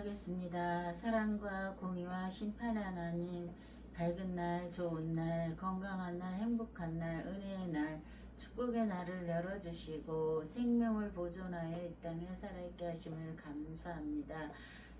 기도하겠습니다. 사랑과 공의와 심판 하나님, 밝은 날, 좋은 날, 건강한 날, 행복한 날, 은혜의 날, 축복의 날을 열어주시고 생명을 보존하여 이 땅에 살아있게 하심을 감사합니다.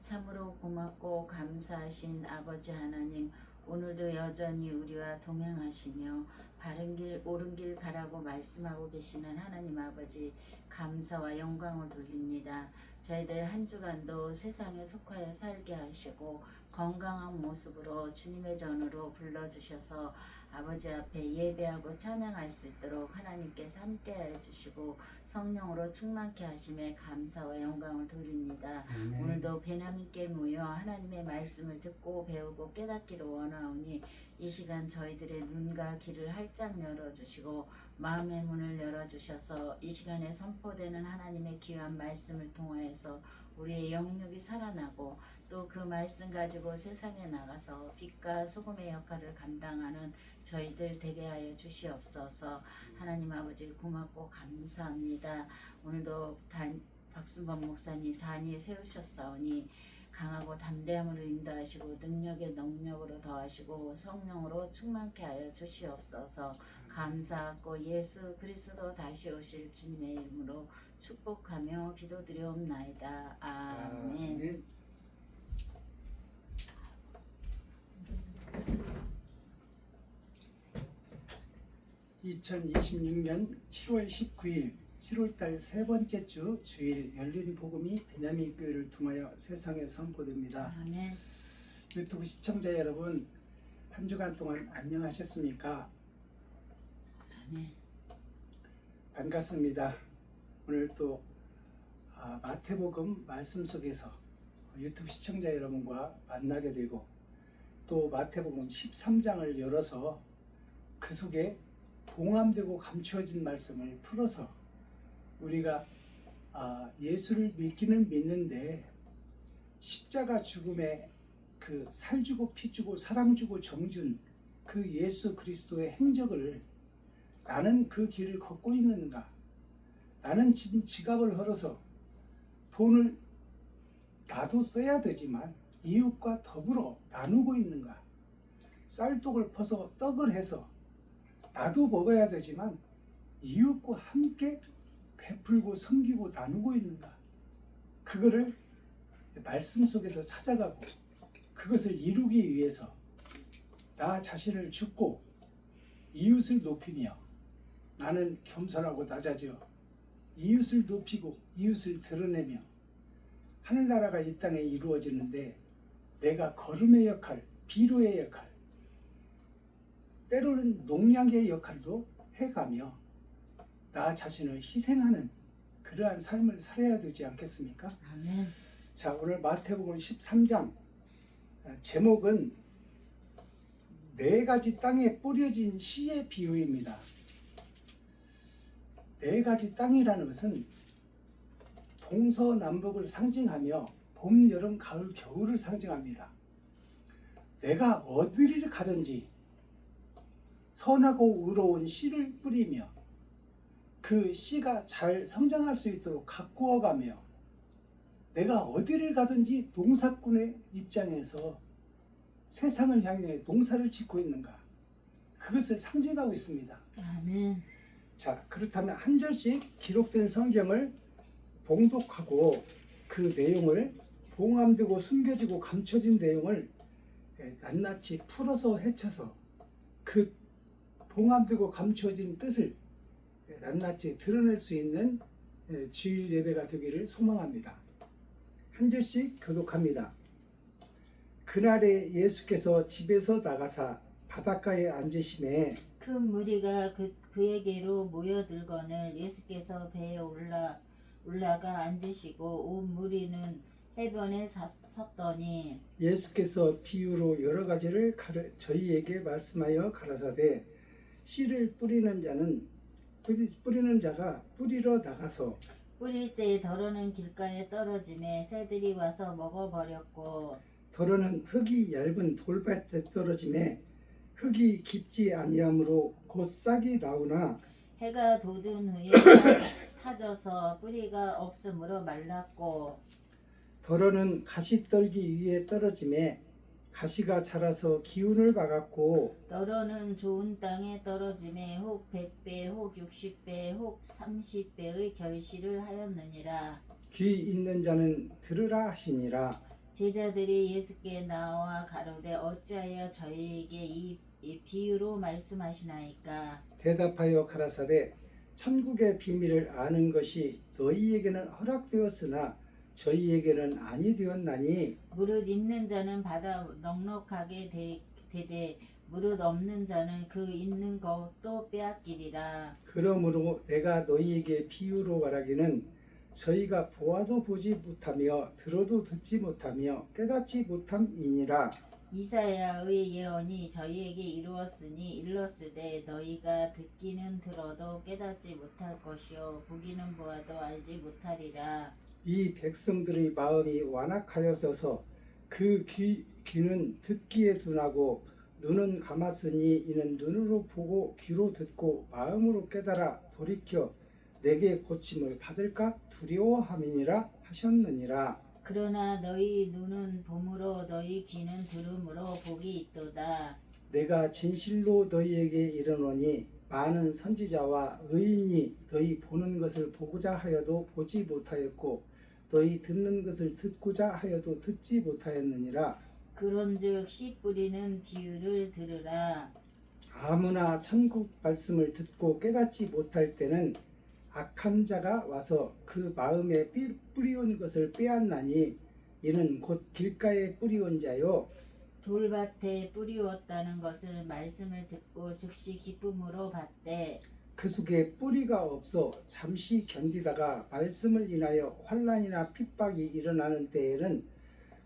참으로 고맙고 감사하신 아버지 하나님, 오늘도 여전히 우리와 동행하시며 바른 길, 옳은 길 가라고 말씀하고 계시는 하나님 아버지, 감사와 영광을 돌립니다. 저희들 한 주간도 세상에 속하여 살게 하시고 건강한 모습으로 주님의 전으로 불러주셔서 아버지 앞에 예배하고 찬양할 수 있도록 하나님께서 함께하여 주시고 성령으로 충만케 하심에 감사와 영광을 돌립니다. 오늘도 베나민께 모여 하나님의 말씀을 듣고 배우고 깨닫기를 원하오니 이 시간 저희들의 눈과 귀를 활짝 열어주시고 마음의 문을 열어주셔서 이 시간에 선포되는 하나님의 귀한 말씀을 통하여서 우리의 영육이 살아나고 또 그 말씀 가지고 세상에 나가서 빛과 소금의 역할을 감당하는 저희들 되게 하여 주시옵소서. 하나님 아버지 고맙고 감사합니다. 오늘도 박순범 목사님 단위에 세우셨사오니 강하고 담대함으로 인도하시고 능력에 능력으로 더하시고 성령으로 충만케 하여 주시옵소서. 감사하고 예수 그리스도 다시 오실 주님의 이름으로 축복하며 기도드리옵나이다. 아멘. 2026년 7월 19일 7월달 세 번째 주 주일 열린 복음이 베냐민 교회를 통하여 세상에 선포됩니다. 아멘. 유튜브 시청자 여러분, 한 주간 동안 안녕하셨습니까? 아멘. 반갑습니다. 오늘 또 마태복음 말씀 속에서 유튜브 시청자 여러분과 만나게 되고 또 마태복음 13장을 열어서 그 속에 봉함되고 감추어진 말씀을 풀어서 우리가 예수를 믿기는 믿는데 십자가 죽음에 그 살주고 피주고 사랑주고 정준 그 예수 그리스도의 행적을 나는 그 길을 걷고 있는가? 나는 지금 지갑을 헐어서 돈을 나도 써야 되지만 이웃과 더불어 나누고 있는가? 쌀떡을 퍼서 떡을 해서 나도 먹어야 되지만 이웃과 함께 베풀고 섬기고 나누고 있는가? 그거를 말씀 속에서 찾아가고 그것을 이루기 위해서 나 자신을 죽고 이웃을 높이며 나는 겸손하고 낮아져 이웃을 높이고 이웃을 드러내며 하늘나라가 이 땅에 이루어지는데 내가 거름의 역할, 비료의 역할, 때로는 농약의 역할도 해가며 나 자신을 희생하는 그러한 삶을 살아야 되지 않겠습니까? 아멘. 자, 오늘 마태복음 13장 제목은 네 가지 땅에 뿌려진 씨의 비유입니다. 네 가지 땅이라는 것은 동서남북을 상징하며 봄, 여름, 가을, 겨울을 상징합니다. 내가 어디를 가든지 선하고 의로운 씨를 뿌리며 그 씨가 잘 성장할 수 있도록 가꾸어가며 내가 어디를 가든지 농사꾼의 입장에서 세상을 향해 농사를 짓고 있는가, 그것을 상징하고 있습니다. 아멘. 자, 그렇다면 한 절씩 기록된 성경을 봉독하고 그 내용을 봉함되고 숨겨지고 감춰진 내용을 낱낱이 풀어서 헤쳐서 그 봉함되고 감춰진 뜻을 낱낱이 드러낼 수 있는 주일 예배가 되기를 소망합니다. 한 절씩 교독합니다. 그날에 예수께서 집에서 나가사 바닷가에 앉으심에 큰 무리가 그에게로 모여들거늘 예수께서 배에 올라가 앉으시고 온 무리는 해변에 섰더니 예수께서 비유로 여러 가지를 저희에게 말씀하여 가라사대 씨를 뿌리는 자가 뿌리러 나가서 뿌릴새 더러는 길가에 떨어짐에 새들이 와서 먹어버렸고 더러는 흙이 얇은 돌밭에 떨어짐에 흙이 깊지 아니하므로 곧 싹이 나오나 해가 돋은 후에 타져서 뿌리가 없으므로 말랐고 더러는 가시떨기 위에 떨어짐에 가시가 자라서 기운을 받았고 더러는 좋은 땅에 떨어짐에 혹 100배 혹 60배 혹 30배의 결실을 하였느니라. 귀 있는 자는 들으라 하시니라. 제자들이 예수께 나와 가로되 어찌하여 저희에게 이 비유로 말씀하시나이까. 대답하여 가라사대 천국의 비밀을 아는 것이 너희에게는 허락되었으나 저희에게는 아니 되었나니 무릇 있는 자는 받아 넉넉하게 되되 무릇 없는 자는 그 있는 것도 빼앗기리라. 그러므로 내가 너희에게 비유로 말하기는 저희가 보아도 보지 못하며 들어도 듣지 못하며 깨닫지 못함이니라. 이사야의 예언이 저희에게 이루었으니 일렀으되 너희가 듣기는 들어도 깨닫지 못할 것이요 보기는 보아도 알지 못하리라. 이 백성들의 마음이 완악하여서서 그 귀는 듣기에 둔하고 눈은 감았으니 이는 눈으로 보고 귀로 듣고 마음으로 깨달아 돌이켜 내게 고침을 받을까 두려워함이니라 하셨느니라. 그러나 너희 눈은 봄으로 너희 귀는 들음으로 복이 있도다. 내가 진실로 너희에게 이르노니 많은 선지자와 의인이 너희 보는 것을 보고자 하여도 보지 못하였고 너희 듣는 것을 듣고자 하여도 듣지 못하였느니라. 그런즉 씨 뿌리는 비유를 들으라. 아무나 천국 말씀을 듣고 깨닫지 못할 때는 악한 자가 와서 그 마음에 뿌리온 것을 빼앗나니 이는 곧 길가에 뿌리온 자요 돌밭에 뿌리웠다는 것은 말씀을 듣고 즉시 기쁨으로 받되 그 속에 뿌리가 없어 잠시 견디다가 말씀을 인하여 환난이나 핍박이 일어나는 때에는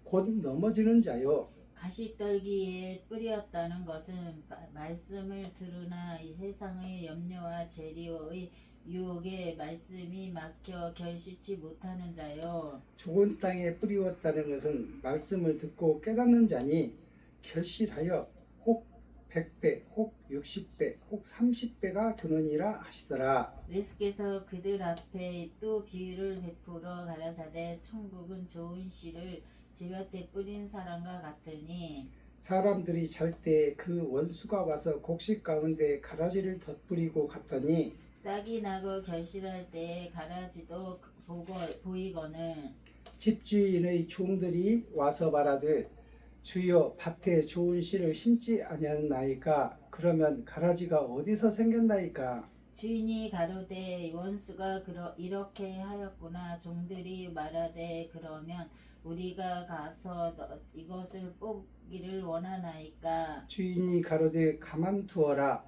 곧 넘어지는 자요 가시떨기에 뿌리었다는 것은 말씀을 들으나 이 세상의 염려와 재리의 유혹에 말씀이 막혀 결실치 못하는 자요. 좋은 땅에 뿌리웠다는 것은 말씀을 듣고 깨닫는 자니 결실하여 혹 100배 혹 60배 혹 30배가 되느니라 하시더라. 예수께서 그들 앞에 또 비유를 베풀어 가라사대 천국은 좋은 씨를 제밭에 뿌린 사람과 같으니 사람들이 잘 때 그 원수가 와서 곡식 가운데 가라지를 덧뿌리고 갔더니 싹이 나고 결실할 때에 가라지도 보이거늘 집주인의 종들이 와서 말하되 주여 밭에 좋은 씨를 심지 아니하나이까 그러면 가라지가 어디서 생겼나이까. 주인이 가로되 원수가 이렇게 하였구나. 종들이 말하되 그러면 우리가 가서 이것을 뽑기를 원하나이까. 주인이 가로되 가만두어라.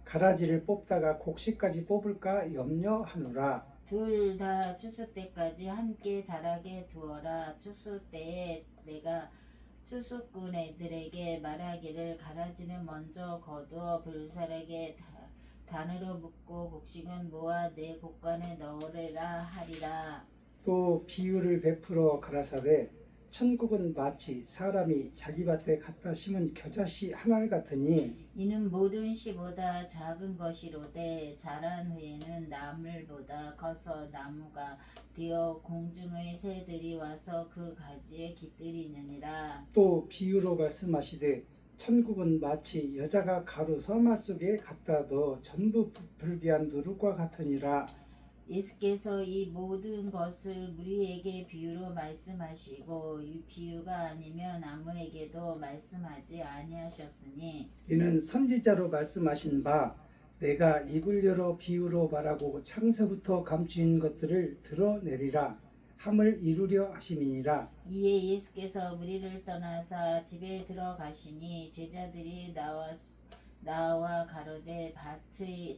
가라지를 뽑다가 곡식까지 뽑을까 염려하노라. 둘 다 추수 때까지 함께 자라게 두어라. 추수 때에 내가 추수꾼 애들에게 말하기를 가라지는 먼저 거두어 불살에게 단으로 묶고 곡식은 모아 내 곡간에 넣으라 하리라. 또 비유를 베풀어 가라사대 천국은 마치 사람이 자기 밭에 갖다 심은 겨자씨 하나 같으니 이는 모든 씨보다 작은 것이로되 자란 후에는 나물보다 커서 나무가 되어 공중의 새들이 와서 그 가지에 깃들이느니라. 또 비유로 말씀하시되 천국은 마치 여자가 가루 서말 속에 갖다 넣어 전부 불비한 누룩과 같으니라. 예수께서 이 모든 것을 우리에게 비유로 말씀하시고 이 비유가 아니면 아무에게도 말씀하지 아니하셨으니 이는 선지자로 말씀하신 바 내가 입을 열어 비유로 말하고 창세부터 감추인 것들을 드러내리라 함을 이루려 하심이니라. 이에 예수께서 무리를 떠나사 집에 들어가시니 제자들이 나와 가로되 밭의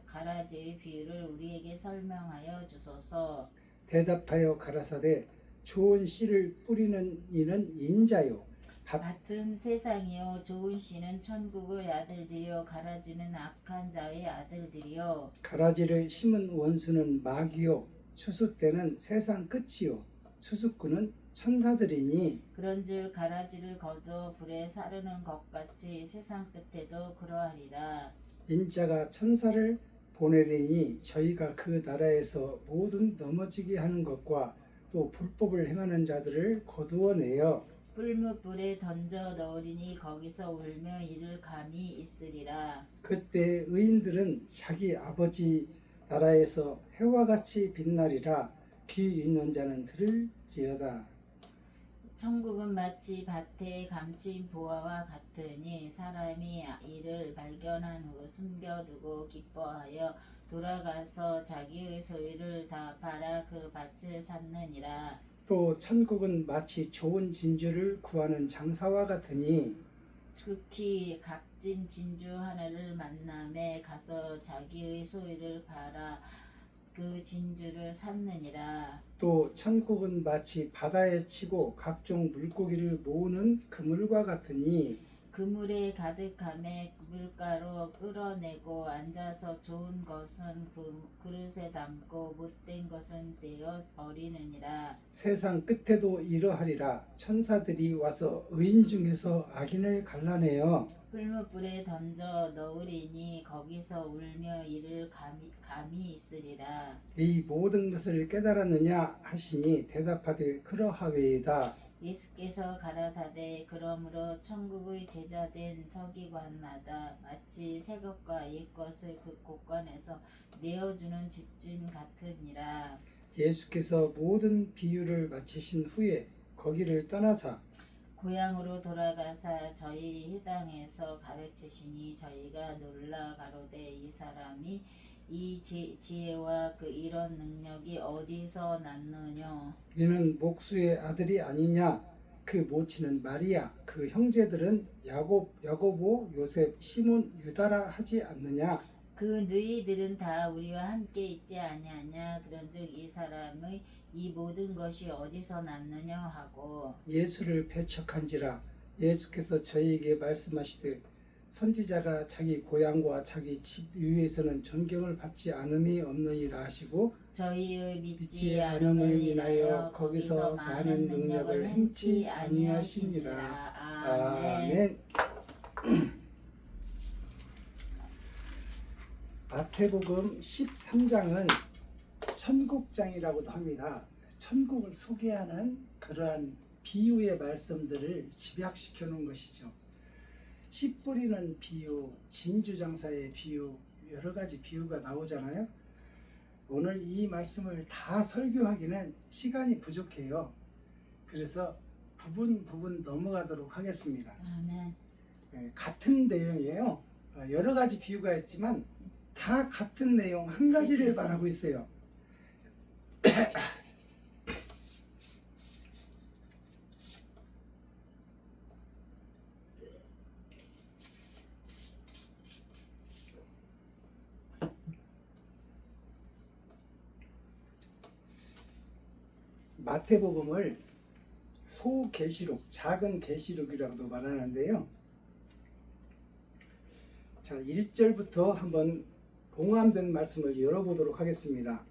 가라지의 비유를 우리에게 설명하여 주소서. 대답하여 가라사대 좋은 씨를 뿌리는 이는 인자요 밭은 세상이요 좋은 씨는 천국의 아들들이요 가라지는 악한 자의 아들들이요. 가라지를 심은 원수는 마귀요 추수 때는 세상 끝이요 추수꾼은 천사들이니 그런즉 가라지를 거두어 불에 사르는 것 같이 세상 끝에도 그러하리라. 인자가 천사를 보내리니 저희가 그 나라에서 모든 넘어지게 하는 것과 또 불법을 행하는 자들을 거두어내어 불뭇불에 던져 넣으리니 거기서 울며 이를 감이 있으리라. 그때 의인들은 자기 아버지 나라에서 해와 같이 빛나리라. 귀 있는 자는 들을지어다. 천국은 마치 밭에 감추인 보화와 같으니 사람이 이를 발견한 후 숨겨두고 기뻐하여 돌아가서 자기의 소유를 다 팔아 그 밭을 샀느니라. 또 천국은 마치 좋은 진주를 구하는 장사와 같으니 극히 값진 진주 하나를 만남에 가서 자기의 소유를 팔아 그 진주를 샀느니라. 또 천국은 마치 바다에 치고 각종 물고기를 모으는 그물과 같으니 그물에 가득함에 물가로 끌어내고 앉아서 좋은 것은 그 그릇에 담고 못된 것은 떼어 버리느니라. 세상 끝에도 이러하리라. 천사들이 와서 의인 중에서 악인을 갈라내어 불뭇불에 던져 넣으리니 거기서 울며 이를 감이 있으리라. 이 모든 것을 깨달았느냐 하시니 대답하되 그러하외이다. 예수께서 가라사대 그러므로 천국의 제자된 서기관마다 마치 새 것과 옛 것을 그 곳간에서 내어주는 집주인 같으니라. 예수께서 모든 비유를 마치신 후에 거기를 떠나사 고향으로 돌아가사 저희 회당에서 가르치시니 저희가 놀라 가로되 이 사람이 이 지혜와 그 이런 능력이 어디서 났느냐. 이는 목수의 아들이 아니냐. 그 모친은 마리아, 그 형제들은 야고보, 요셉, 시몬, 유다라 하지 않느냐. 그 너희들은 다 우리와 함께 있지 아니하냐. 그런즉 이 사람의 이 모든 것이 어디서 났느냐 하고 예수를 배척한지라. 예수께서 저희에게 말씀하시되 선지자가 자기 고향과 자기 집 위에서는 존경을 받지 않음이 없느니라 하시고 저희의 믿지 않음을 인하여 거기서 많은 능력을 행치 아니하시니라. 아멘. 마태복음 13장은 천국장이라고도 합니다. 천국을 소개하는 그러한 비유의 말씀들을 집약시켜 놓은 것이죠. 씨 뿌리는 비유, 진주장사의 비유, 여러 가지 비유가 나오잖아요. 오늘 이 말씀을 다 설교하기는 시간이 부족해요. 그래서 부분 넘어가도록 하겠습니다. 아멘. 같은 내용이에요. 여러 가지 비유가 있지만 다 같은 내용 한 가지를 말하고 있어요. 마태복음을 소계시록, 작은 계시록이라고도 말하는데요. 자, 1절부터 한번 봉함된 말씀을 열어보도록 하겠습니다.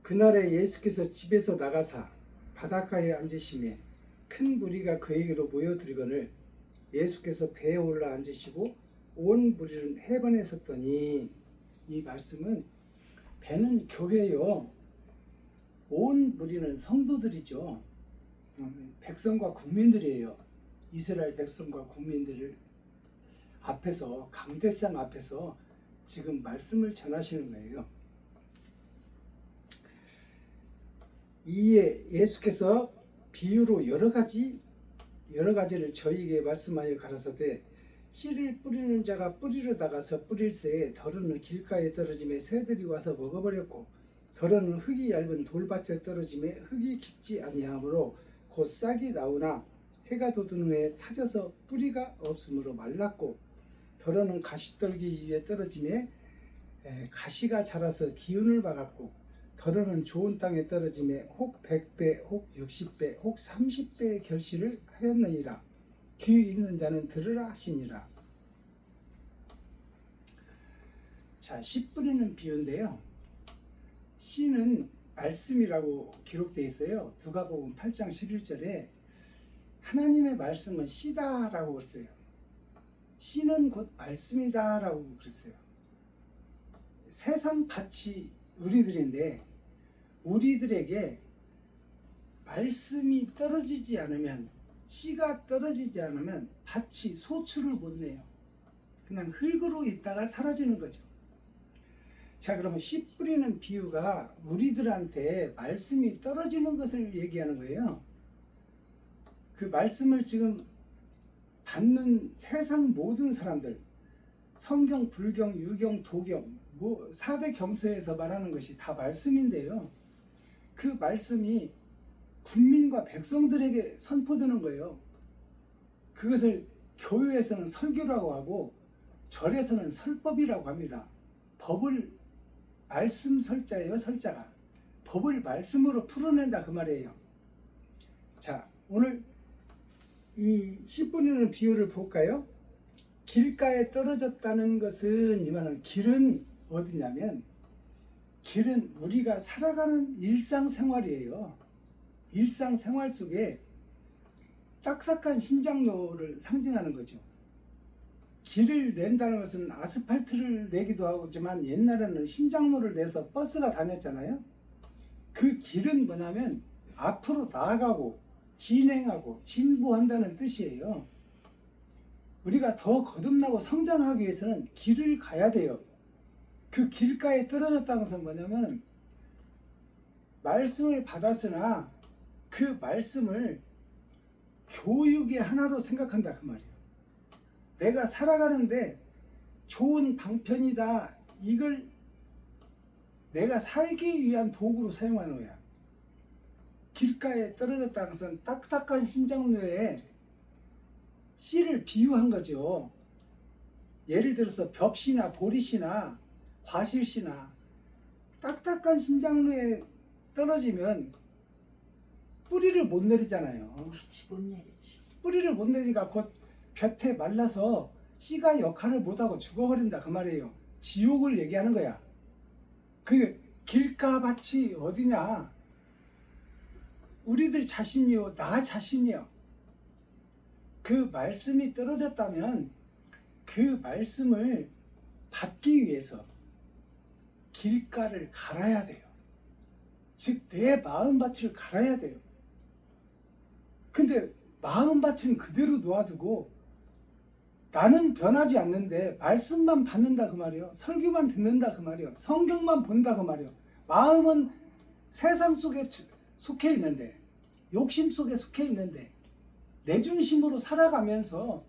그날에 예수께서 집에서 나가사 바닷가에 앉으시매 큰 무리가 그에게로 모여들거늘 예수께서 배에 올라 앉으시고 온 무리는 해변에 섰더니, 이 말씀은 배는 교회요, 온 무리는 성도들이죠. 백성과 국민들이에요. 이스라엘 백성과 국민들을 앞에서, 강대상 앞에서 지금 말씀을 전하시는 거예요. 이에 예수께서 비유로 여러 가지를 저희에게 말씀하여 가라사대 씨를 뿌리는 자가 뿌리러 나가서 뿌릴새에 덜은 길가에 떨어짐에 새들이 와서 먹어버렸고 덜은 흙이 얇은 돌밭에 떨어짐에 흙이 깊지 아니하므로 곧 싹이 나오나 해가 돋은 후에 타져서 뿌리가 없으므로 말랐고 덜은 가시떨기 위에 떨어짐에 가시가 자라서 기운을 받았고 덜은 좋은 땅에 떨어짐에 혹 100배 혹 60배 혹 30배의 결실을 하였느니라. 귀 있는 자는 들으라 하시니라. 자, 씨 뿌리는 비유인데요. 씨는 말씀이라고 기록되어 있어요. 누가복음 8장 11절에 하나님의 말씀은 씨다라고 했어요. 씨는 곧 말씀이다라고 그랬어요. 세상 밭이 우리들인데 우리들에게 말씀이 떨어지지 않으면, 씨가 떨어지지 않으면 밭이 소출을 못 내요. 그냥 흙으로 있다가 사라지는 거죠. 자, 그러면 씨 뿌리는 비유가 우리들한테 말씀이 떨어지는 것을 얘기하는 거예요. 그 말씀을 지금 받는 세상 모든 사람들, 성경, 불경, 유경, 도경, 4대 경서에서 말하는 것이 다 말씀인데요. 그 말씀이 국민과 백성들에게 선포되는 거예요. 그것을 교회에서는 설교라고 하고 절에서는 설법이라고 합니다. 법을 말씀 설자예요. 설자가 법을 말씀으로 풀어낸다 그 말이에요. 자, 오늘 이 씨 뿌리는 비유를 볼까요? 길가에 떨어졌다는 것은, 이 말은 길은 어디냐면, 길은 우리가 살아가는 일상생활이에요. 일상생활 속에 딱딱한 신장로를 상징하는 거죠. 길을 낸다는 것은 아스팔트를 내기도 하지만 옛날에는 신장로를 내서 버스가 다녔잖아요. 그 길은 뭐냐면 앞으로 나아가고 진행하고 진보한다는 뜻이에요. 우리가 더 거듭나고 성장하기 위해서는 길을 가야 돼요. 그 길가에 떨어졌다는 것은 뭐냐면 말씀을 받았으나 그 말씀을 교육의 하나로 생각한다 그 말이에요. 내가 살아가는데 좋은 방편이다, 이걸 내가 살기 위한 도구로 사용하는 거야. 길가에 떨어졌다는 것은 딱딱한 신장로에 씨를 비유한 거죠. 예를 들어서 벽씨나 보리씨나 과실씨나 딱딱한 신장로에 떨어지면 뿌리를 못 내리잖아요. 그렇지, 못 내리지. 뿌리를 못 내리니까 곧 볕에 말라서 씨가 역할을 못하고 죽어버린다 그 말이에요. 지옥을 얘기하는 거야. 그 길가밭이 어디냐? 우리들 자신이요, 나 자신이요. 그 말씀이 떨어졌다면 그 말씀을 받기 위해서 길가를 갈아야 돼요. 즉 내 마음밭을 갈아야 돼요. 근데 마음밭은 그대로 놓아두고 나는 변하지 않는데 말씀만 받는다 그 말이에요. 설교만 듣는다 그 말이에요. 성경만 본다 그 말이에요. 마음은 세상 속에 속해 있는데, 욕심 속에 속해 있는데, 내 중심으로 살아가면서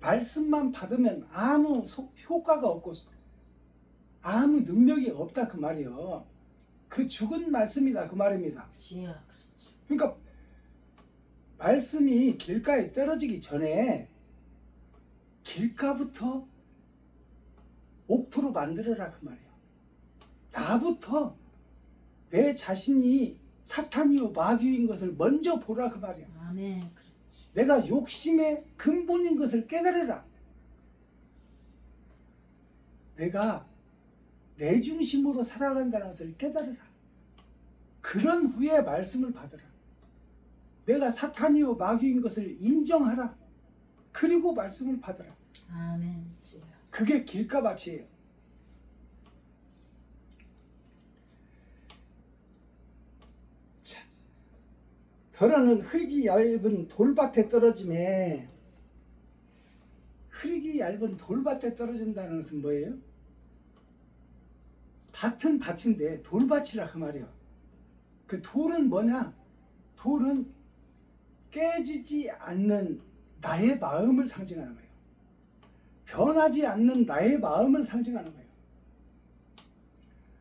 말씀만 받으면 아무 효과가 없고 아무 능력이 없다 그 말이에요. 그 죽은 말씀이다 그 말입니다. 그렇지. 그러니까 말씀이 길가에 떨어지기 전에 길가부터 옥토로 만들어라 그 말이에요. 나부터 내 자신이 사탄이요 마귀인 것을 먼저 보라 그 말이에요. 아멘. 그렇지. 내가 욕심의 근본인 것을 깨달으라. 내가 내 중심으로 살아간다는 것을 깨달으라. 그런 후에 말씀을 받으라. 내가 사탄이요 마귀인 것을 인정하라. 그리고 말씀을 받으라. 아멘. 주여. 그게 길가밭이에요. 자, 더러는 흙이 얇은 돌밭에 떨어짐에, 흙이 얇은 돌밭에 떨어진다는 것은 뭐예요? 밭은 밭인데 돌밭이라 그 말이에요. 그 돌은 뭐냐? 돌은 깨지지 않는 나의 마음을 상징하는 거예요. 변하지 않는 나의 마음을 상징하는 거예요.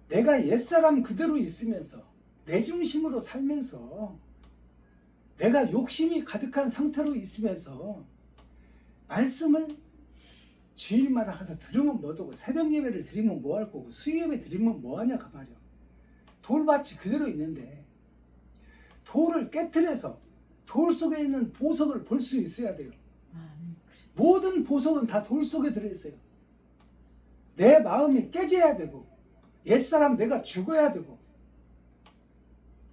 내가 옛사람 그대로 있으면서 내 중심으로 살면서 내가 욕심이 가득한 상태로 있으면서 말씀을 주일마다 가서 들으면 뭐하고 새벽 예배를 드리면 뭐 할 거고 수요 예배 드리면 뭐 하냐 그 말이야. 돌밭이 그대로 있는데 돌을 깨트려서 돌 속에 있는 보석을 볼 수 있어야 돼요. 아멘. 모든 보석은 다 돌 속에 들어있어요. 내 마음이 깨져야 되고 옛사람 내가 죽어야 되고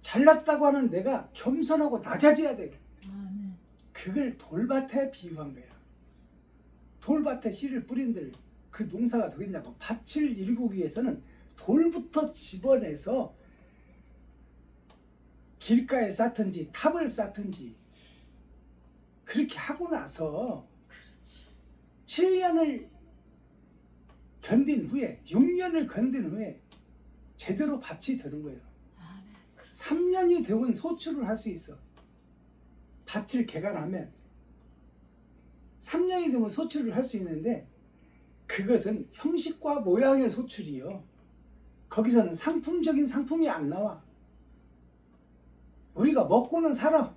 잘났다고 하는 내가 겸손하고 낮아져야 돼요. 아멘. 그걸 돌밭에 비유한 거야. 돌밭에 씨를 뿌린들 그 농사가 되겠냐고. 밭을 이루기 위해서는 돌부터 집어내서 길가에 쌓든지 탑을 쌓든지 그렇게 하고 나서 그렇지. 7년을 견딘 후에 6년을 견딘 후에 제대로 밭이 되는 거예요. 아멘. 3년이 되면 소출을 할 수 있어. 밭을 개간하면 3년이 되면 소출을 할 수 있는데 그것은 형식과 모양의 소출이요. 거기서는 상품적인 상품이 안 나와. 우리가 먹고는 살아.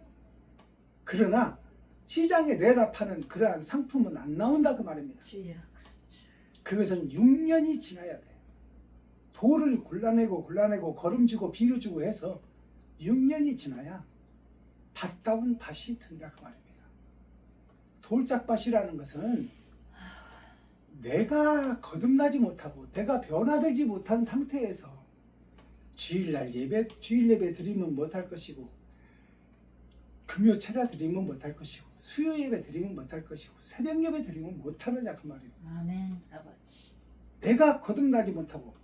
그러나 시장에 내다 파는 그러한 상품은 안 나온다 그 말입니다. 주여. 그렇지. 그것은 6년이 지나야 돼. 돌을 골라내고 거름지고 비료주고 해서 6년이 지나야 밭다운 밭이 된다 그 말입니다. 돌짝밭이라는 것은 내가 거듭나지 못하고 내가 변화되지 못한 상태에서 주일 예배 드리면 못할 것이고 금요 철야 드리면 못할 것이고 수요 예배 드리면 못할 것이고 새벽 예배 드리면 못하느냐 그 말이에요. 아멘. 아버지. 내가 거듭나지 못하고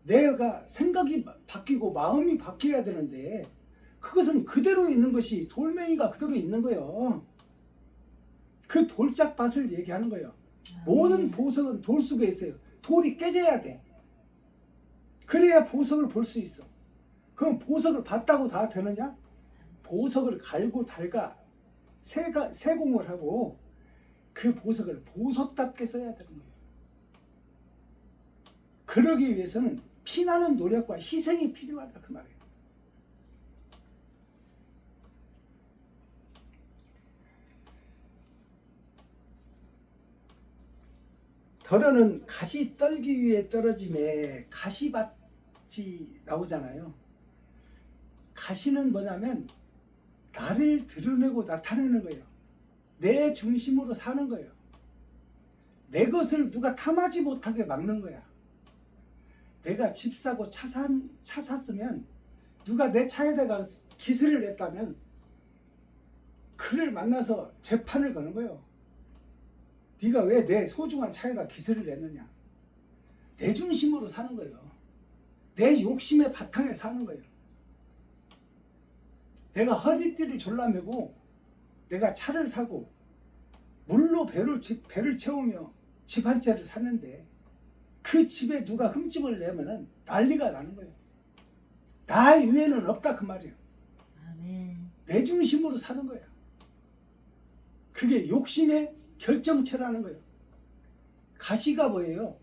내가 생각이 바뀌고 마음이 바뀌어야 되는데 그것은 그대로 있는 것이 돌멩이가 그대로 있는 거예요. 그 돌짝밭을 얘기하는 거예요. 모든 보석은 돌 속에 있어요. 돌이 깨져야 돼. 그래야 보석을 볼 수 있어. 그럼 보석을 봤다고 다 되느냐? 보석을 갈고 닳아 세공을 하고 그 보석을 보석답게 써야 되는 거예요. 그러기 위해서는 피나는 노력과 희생이 필요하다 그 말이에요. 덜어는 가시 떨기 위해 떨어짐에 가시밭이 나오잖아요. 가시는 뭐냐면 나를 드러내고 나타내는 거예요. 내 중심으로 사는 거예요. 내 것을 누가 탐하지 못하게 막는 거야. 내가 집 사고 차 샀으면 누가 내 차에다가 기스를 냈다면 그를 만나서 재판을 거는 거예요. 네가 왜 내 소중한 차에다 기스를 냈느냐. 내 중심으로 사는 거예요. 내 욕심의 바탕에 사는 거예요. 내가 허리띠를 졸라매고 내가 차를 사고 물로 배를 채우며 집 한 채를 샀는데 그 집에 누가 흠집을 내면은 난리가 나는 거예요. 나 이외에는 없다 그 말이에요. 아멘. 내 중심으로 사는 거야. 그게 욕심의 결정체라는 거예요. 가시가 뭐예요?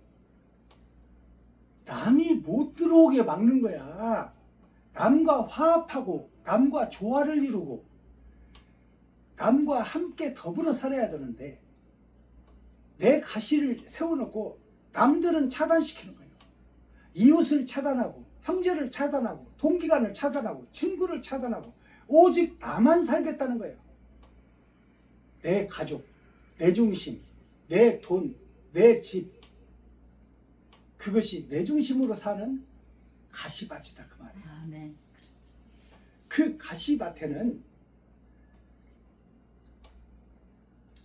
남이 못 들어오게 막는 거야. 남과 화합하고 남과 조화를 이루고 남과 함께 더불어 살아야 되는데 내 가시를 세워놓고 남들은 차단시키는 거예요. 이웃을 차단하고 형제를 차단하고 동기간을 차단하고 친구를 차단하고 오직 나만 살겠다는 거예요. 내 가족, 내 중심, 내 돈, 내 집, 그것이 내 중심으로 사는 가시밭이다 그 말이에요. 아멘. 그 가시밭에는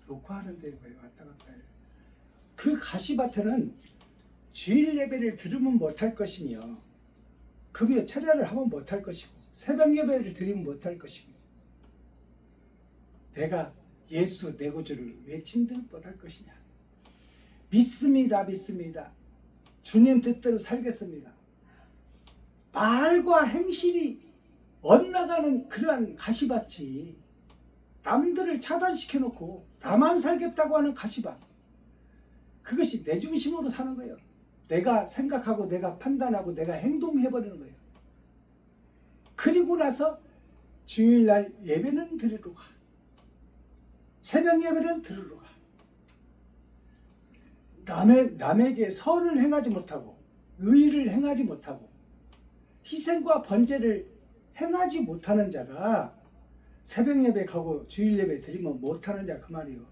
녹화하는데 왜 왔다 갔다 해요. 그 가시밭에는 주일 예배를 들으면 못할 것이며 금요 철야를 하면 못할 것이고 새벽 예배를 드리면 못할 것이고 내가 예수 내 구주를 외친들 못할 것이냐. 믿습니다. 믿습니다. 주님 뜻대로 살겠습니다. 말과 행실이 엇나가는 그러한 가시밭이 남들을 차단시켜 놓고 나만 살겠다고 하는 가시밭, 그것이 내 중심으로 사는 거예요. 내가 생각하고 내가 판단하고 내가 행동해버리는 거예요. 그리고 나서 주일날 예배는 드리러 가. 새벽 예배는 드리러 가. 남에게 선을 행하지 못하고 의를 행하지 못하고 희생과 번제를 행하지 못하는 자가 새벽 예배 가고 주일 예배 드리면 못하는 자 그 말이요.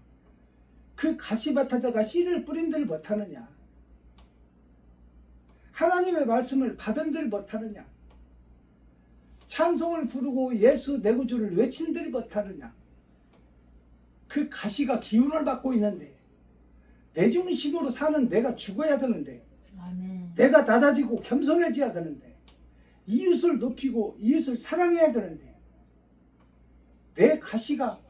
그 가시밭에다가 씨를 뿌린들 못하느냐. 하나님의 말씀을 받은들 못하느냐. 찬송을 부르고 예수 내 구주를 외친들 못하느냐. 그 가시가 기운을 받고 있는데 내 중심으로 사는 내가 죽어야 되는데 아멘. 내가 낮아지고 겸손해져야 되는데 이웃을 높이고 이웃을 사랑해야 되는데 내 가시가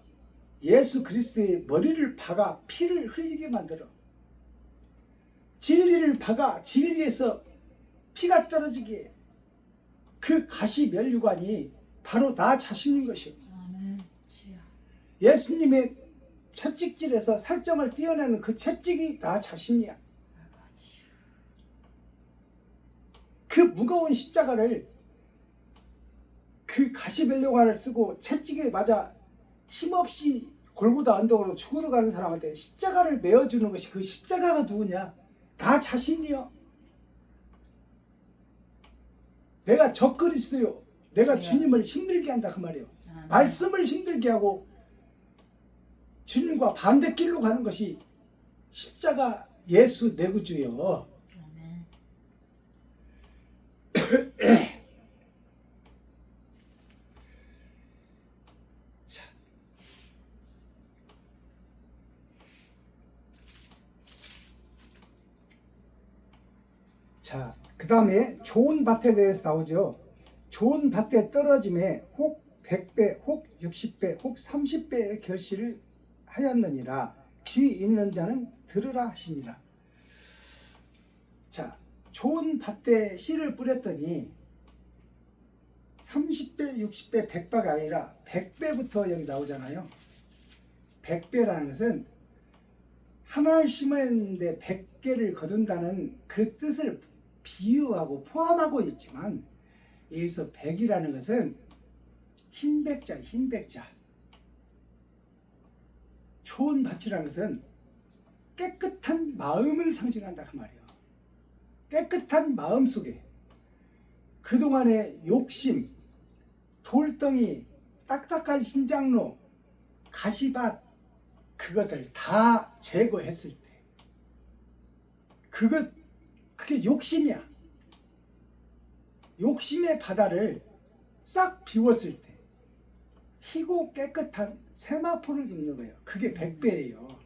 예수 그리스도의 머리를 박아 피를 흘리게 만들어. 진리를 박아 진리에서 피가 떨어지게 해. 그 가시 면류관이 바로 나 자신인 것이요. 아멘. 주여. 예수님의 채찍질에서 살점을 떼어내는 그 채찍이 나 자신이야. 아버지. 그 무거운 십자가를, 그 가시 면류관을 쓰고 채찍에 맞아 힘없이 골고다 언덕으로 죽으러 가는 사람한테 십자가를 메어주는 것이, 그 십자가가 누구냐? 나 자신이요. 내가 적그리스도요. 내가 주님을 힘들게 한다 그 말이에요. 아멘. 말씀을 힘들게 하고 주님과 반대길로 가는 것이 십자가 예수 내 구주요. 아멘. 자, 그 다음에 좋은 밭에 대해서 나오죠. 좋은 밭에 떨어짐에 혹 100배, 혹 60배, 혹 30배의 결실을 하였느니라. 귀 있는 자는 들으라 하시니라. 자, 좋은 밭에 씨를 뿌렸더니 30배, 60배, 100배가 아니라 100배부터 여기 나오잖아요. 100배라는 것은 하나를 심었는데 100개를 거둔다는 그 뜻을 비유하고 포함하고 있지만, 여기서 100이라는 것은 흰백자, 흰백자. 좋은 밭이라는 것은 깨끗한 마음을 상징한다 그 말이에요. 깨끗한 마음 속에 그동안의 욕심, 돌덩이, 딱딱한 신장로, 가시밭, 그것을 다 제거했을 때, 그게 욕심이야. 욕심의 바다를 싹 비웠을 때 희고 깨끗한 세마포를 입는 거예요. 그게 100배예요.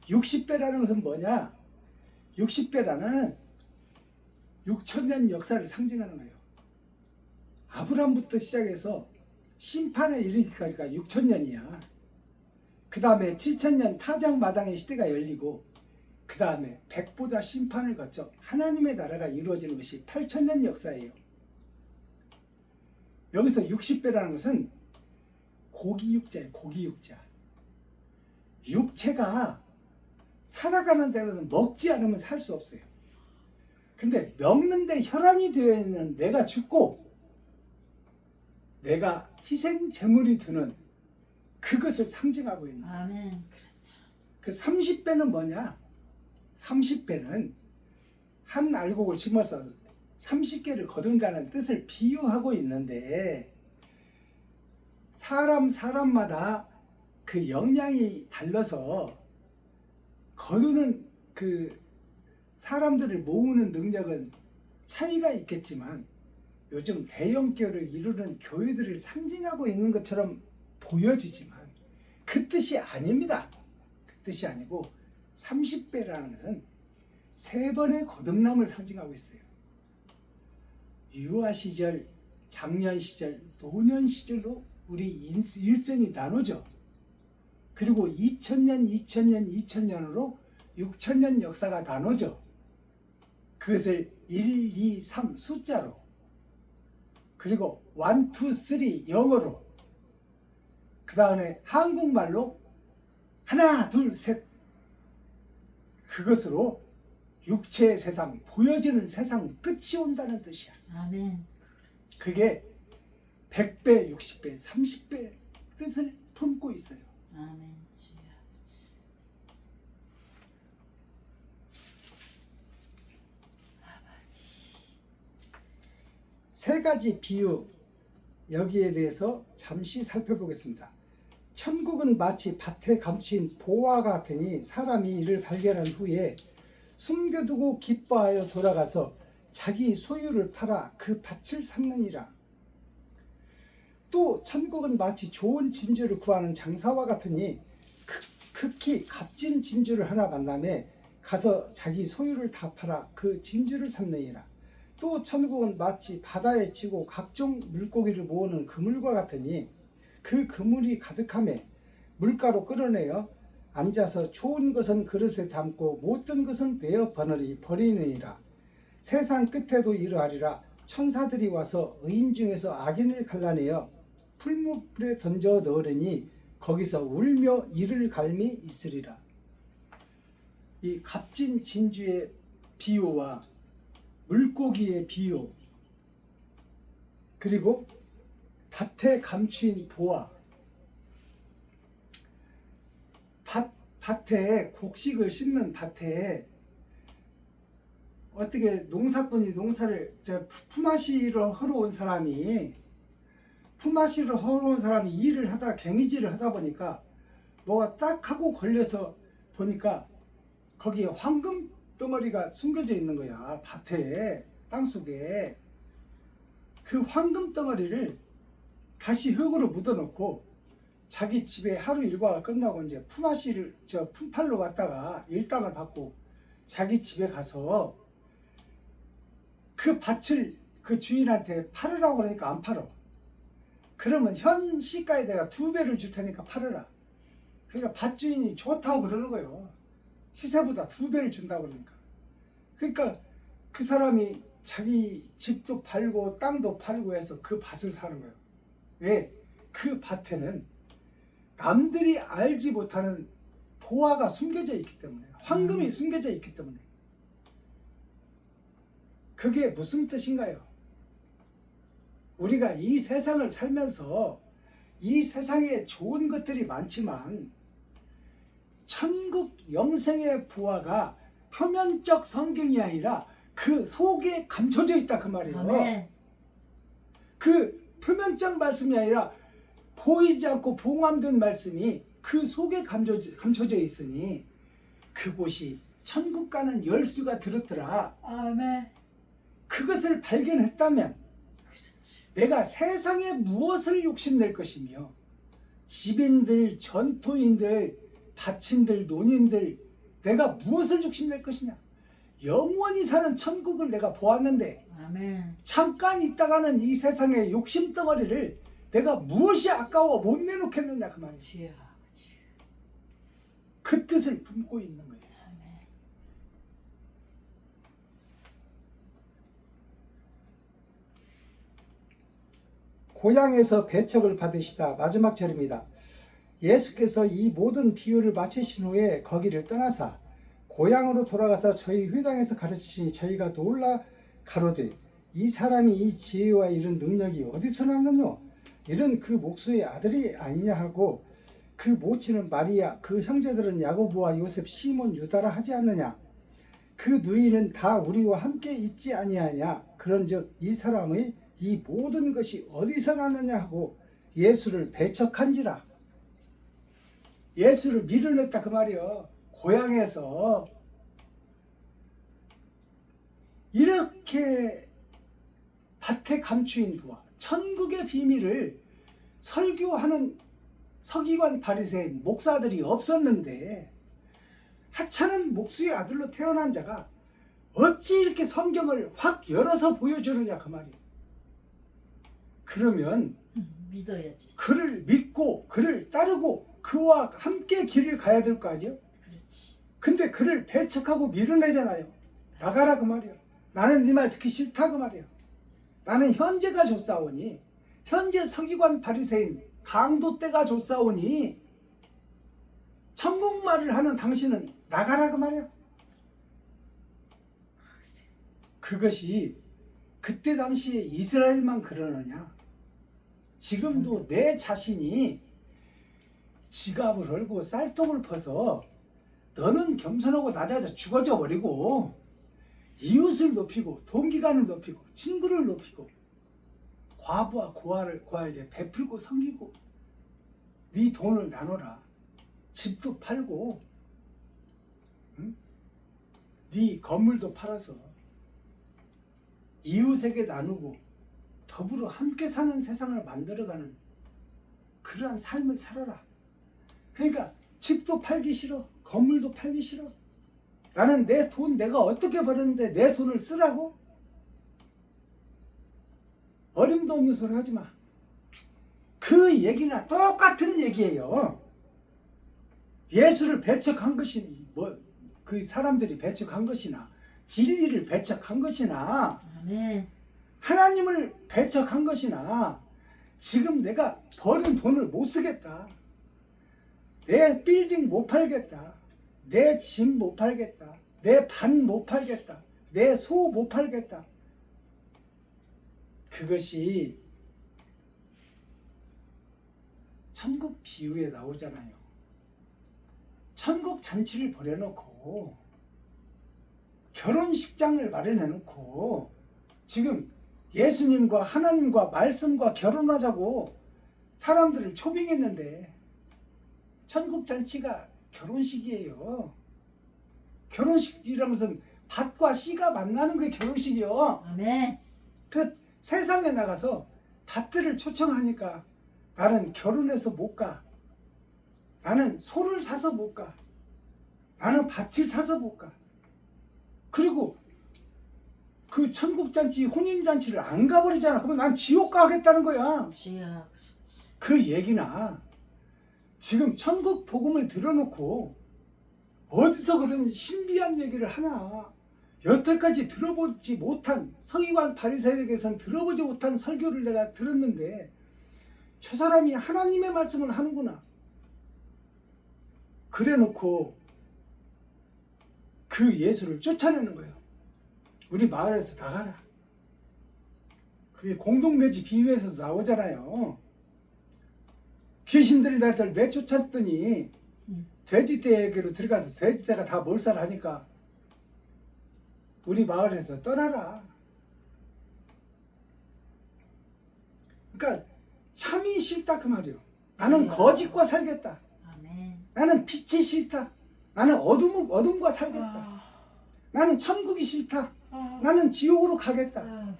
60배라는 것은 뭐냐? 60배라는 6천년 역사를 상징하는 거예요. 아브라함부터 시작해서 심판에 이르기까지가 6천년이야. 그 다음에 7천년 타작마당의 시대가 열리고, 그 다음에 백보자 심판을 거쳐 하나님의 나라가 이루어지는 것이 8천년 역사예요. 여기서 60배라는 것은 고기육자예요. 고기육자. 육체가 살아가는 데로는 먹지 않으면 살 수 없어요. 근데 먹는데 혈안이 되어 있는 내가 죽고 내가 희생 제물이 되는 그것을 상징하고 있는 거예요. 아멘. 그렇죠. 그 30배는 뭐냐? 30배는 한 알곡을 심어서 30개를 거둔다는 뜻을 비유하고 있는데, 사람마다 그 역량이 달라서 거두는 그 사람들을 모으는 능력은 차이가 있겠지만, 요즘 대형교회를 이루는 교회들을 상징하고 있는 것처럼 보여지지만 그 뜻이 아닙니다. 그 뜻이 아니고 30배라는 것은 3번의 거듭남을 상징하고 있어요. 유아 시절, 장년 시절, 노년 시절로 우리 일생이 나누죠. 그리고 2000년, 2000년으로 6000년 역사가 나누죠. 그것을 1, 2, 3 숫자로, 그리고 1, 2, 3 영어로, 그 다음에 한국말로 하나, 둘, 셋, 그것으로 육체의 세상, 보여지는 세상 끝이 온다는 뜻이야. 아멘. 그게 100배, 60배, 30배 뜻을 품고 있어요. 아멘. 주여. 아버지. 3가지 비유, 여기에 대해서 잠시 살펴보겠습니다. 천국은 마치 밭에 감추인 보화 같으니 사람이 이를 발견한 후에 숨겨두고 기뻐하여 돌아가서 자기 소유를 팔아 그 밭을 샀느니라. 또 천국은 마치 좋은 진주를 구하는 장사와 같으니 극히 값진 진주를 하나 만남에 가서 자기 소유를 다 팔아 그 진주를 샀느니라. 또 천국은 마치 바다에 치고 각종 물고기를 모으는 그물과 같으니 그 그물이 가득하매 물가로 끌어내어 앉아서 좋은 것은 그릇에 담고 못된 것은 베어 버리느니라. 세상 끝에도 이러하리라. 천사들이 와서 의인 중에서 악인을 갈라내어 풀무불에 던져 넣으려니 거기서 울며 이를 갈미 있으리라. 이 값진 진주의 비유와 물고기의 비유, 그리고 밭에 감추인 보화, 밭에 곡식을 심는 밭에 어떻게 농사꾼이 농사를 품앗이로 하러 온 사람이 일을 하다 갱이질을 하다 보니까 뭐가 딱 하고 걸려서 보니까 거기에 황금 덩어리가 숨겨져 있는 거야. 밭에 땅속에. 그 황금 덩어리를 다시 흙으로 묻어놓고 자기 집에 하루 일과가 끝나고 이제 품앗이를 품팔로 왔다가 일당을 받고 자기 집에 가서 그 밭을 그 주인한테 팔으라고 그러니까 안 팔어. 그러면 현 시가에 내가 2배를 줄 테니까 팔으라. 그러니까 밭 주인이 좋다고 그러는 거예요. 시세보다 2배를 준다고 그러니까. 그러니까 그 사람이 자기 집도 팔고 땅도 팔고 해서 그 밭을 사는 거예요. 왜? 그 밭에는 남들이 알지 못하는 보화가 숨겨져 있기 때문에, 황금이 숨겨져 있기 때문에. 그게 무슨 뜻인가요? 우리가 이 세상을 살면서 이 세상에 좋은 것들이 많지만 천국 영생의 보화가 표면적 성경이 아니라 그 속에 감춰져 있다 그 말이에요. 아멘. 그 표면적 말씀이 아니라 보이지 않고 봉함된 말씀이 그 속에 감춰져 있으니 그곳이 천국 가는 열쇠가 들었더라. 아멘. 그것을 발견했다면 내가 세상에 무엇을 욕심낼 것이며 집인들, 전토인들, 밭인들, 논인들 내가 무엇을 욕심낼 것이냐. 영원히 사는 천국을 내가 보았는데 아멘. 잠깐 있다가는 이 세상의 욕심덩어리를 내가 무엇이 아까워 못 내놓겠느냐 그 말이에요. 주여. 그 뜻을 품고 있는 거예요. 아멘. 고향에서 배척을 받으시다. 마지막 절입니다. 예수께서 이 모든 비유를 마치신 후에 거기를 떠나사 고향으로 돌아가서 저희 회당에서 가르치시니 저희가 놀라 가로되 이 사람이 이 지혜와 이런 능력이 어디서 났느뇨? 이런 그 목수의 아들이 아니냐 하고 그 모친은 마리아, 그 형제들은 야고보와 요셉, 시몬, 유다라 하지 않느냐? 그 누이는 다 우리와 함께 있지 아니하냐? 그런즉 이 사람의 이 모든 것이 어디서 났느냐 하고 예수를 배척한지라. 예수를 밀어냈다 그 말이요. 고향에서 이렇게 밭에 감추인 부와 천국의 비밀을 설교하는 서기관 바리새인 목사들이 없었는데 하찮은 목수의 아들로 태어난 자가 어찌 이렇게 성경을 확 열어서 보여주느냐 그 말이에요. 그러면 믿어야지. 그를 믿고 그를 따르고 그와 함께 길을 가야 될 거 아니에요? 그렇지. 근데 그를 배척하고 밀어내잖아요. 나가라 그 말이에요. 나는 네 말 듣기 싫다 그 말이에요. 나는 현재가 좋사오니, 현재 서기관 바리새인 강도 때가 좋사오니 천국말을 하는 당신은 나가라 그 말이에요. 그것이 그때 당시에 이스라엘만 그러느냐? 지금도 내 자신이 지갑을 헐고 쌀통을 퍼서 너는 겸손하고 낮아져 죽어져 버리고 이웃을 높이고 동기간을 높이고 친구를 높이고 과부와 고아에게 베풀고 섬기고 네 돈을 나눠라. 집도 팔고 응? 네 건물도 팔아서 이웃에게 나누고 더불어 함께 사는 세상을 만들어가는 그러한 삶을 살아라. 그러니까 집도 팔기 싫어. 건물도 팔기 싫어. 나는 내 돈 내가 어떻게 벌었는데 내 돈을 쓰라고? 어림도 없는 소리 하지 마. 그 얘기나 똑같은 얘기예요. 예수를 배척한 것이 그 사람들이 배척한 것이나 진리를 배척한 것이나 아멘. 하나님을 배척한 것이나 지금 내가 버는 돈을 못 쓰겠다. 내 빌딩 못 팔겠다. 내 집 못 팔겠다. 내 반 못 팔겠다. 내 소 못 팔겠다. 그것이 천국 비유에 나오잖아요. 천국 잔치를 벌여놓고 결혼식장을 마련해놓고 지금 예수님과 하나님과 말씀과 결혼하자고 사람들을 초빙했는데 천국 잔치가 결혼식이에요. 결혼식이라면서 밭과 씨가 만나는 게 결혼식이요. 아멘. 그 세상에 나가서 밭들을 초청하니까 나는 결혼해서 못 가. 나는 소를 사서 못 가. 나는 밭을 사서 못 가. 그리고 그 천국잔치, 혼인잔치를 안 가버리잖아. 그러면 난 지옥 가겠다는 거야. 주여. 그 얘기나 지금 천국 복음을 들어놓고 어디서 그런 신비한 얘기를 하나. 여태까지 들어보지 못한 서기관 바리새인에게선 들어보지 못한 설교를 내가 들었는데 저 사람이 하나님의 말씀을 하는구나. 그래놓고 그 예수를 쫓아내는 거예요. 우리 마을에서 나가라. 그게 공동묘지 비유에서도 나오잖아요. 귀신들이 나를 내쫓았더니 돼지떼에게로 들어가서 돼지떼가 다 몰살하니까 우리 마을에서 떠나라. 그러니까 참이 싫다 그 말이요. 나는 거짓과 살겠다. 아멘. 나는 빛이 싫다. 나는 어둠과 살겠다. 나는 천국이 싫다. 나는 지옥으로 가겠다.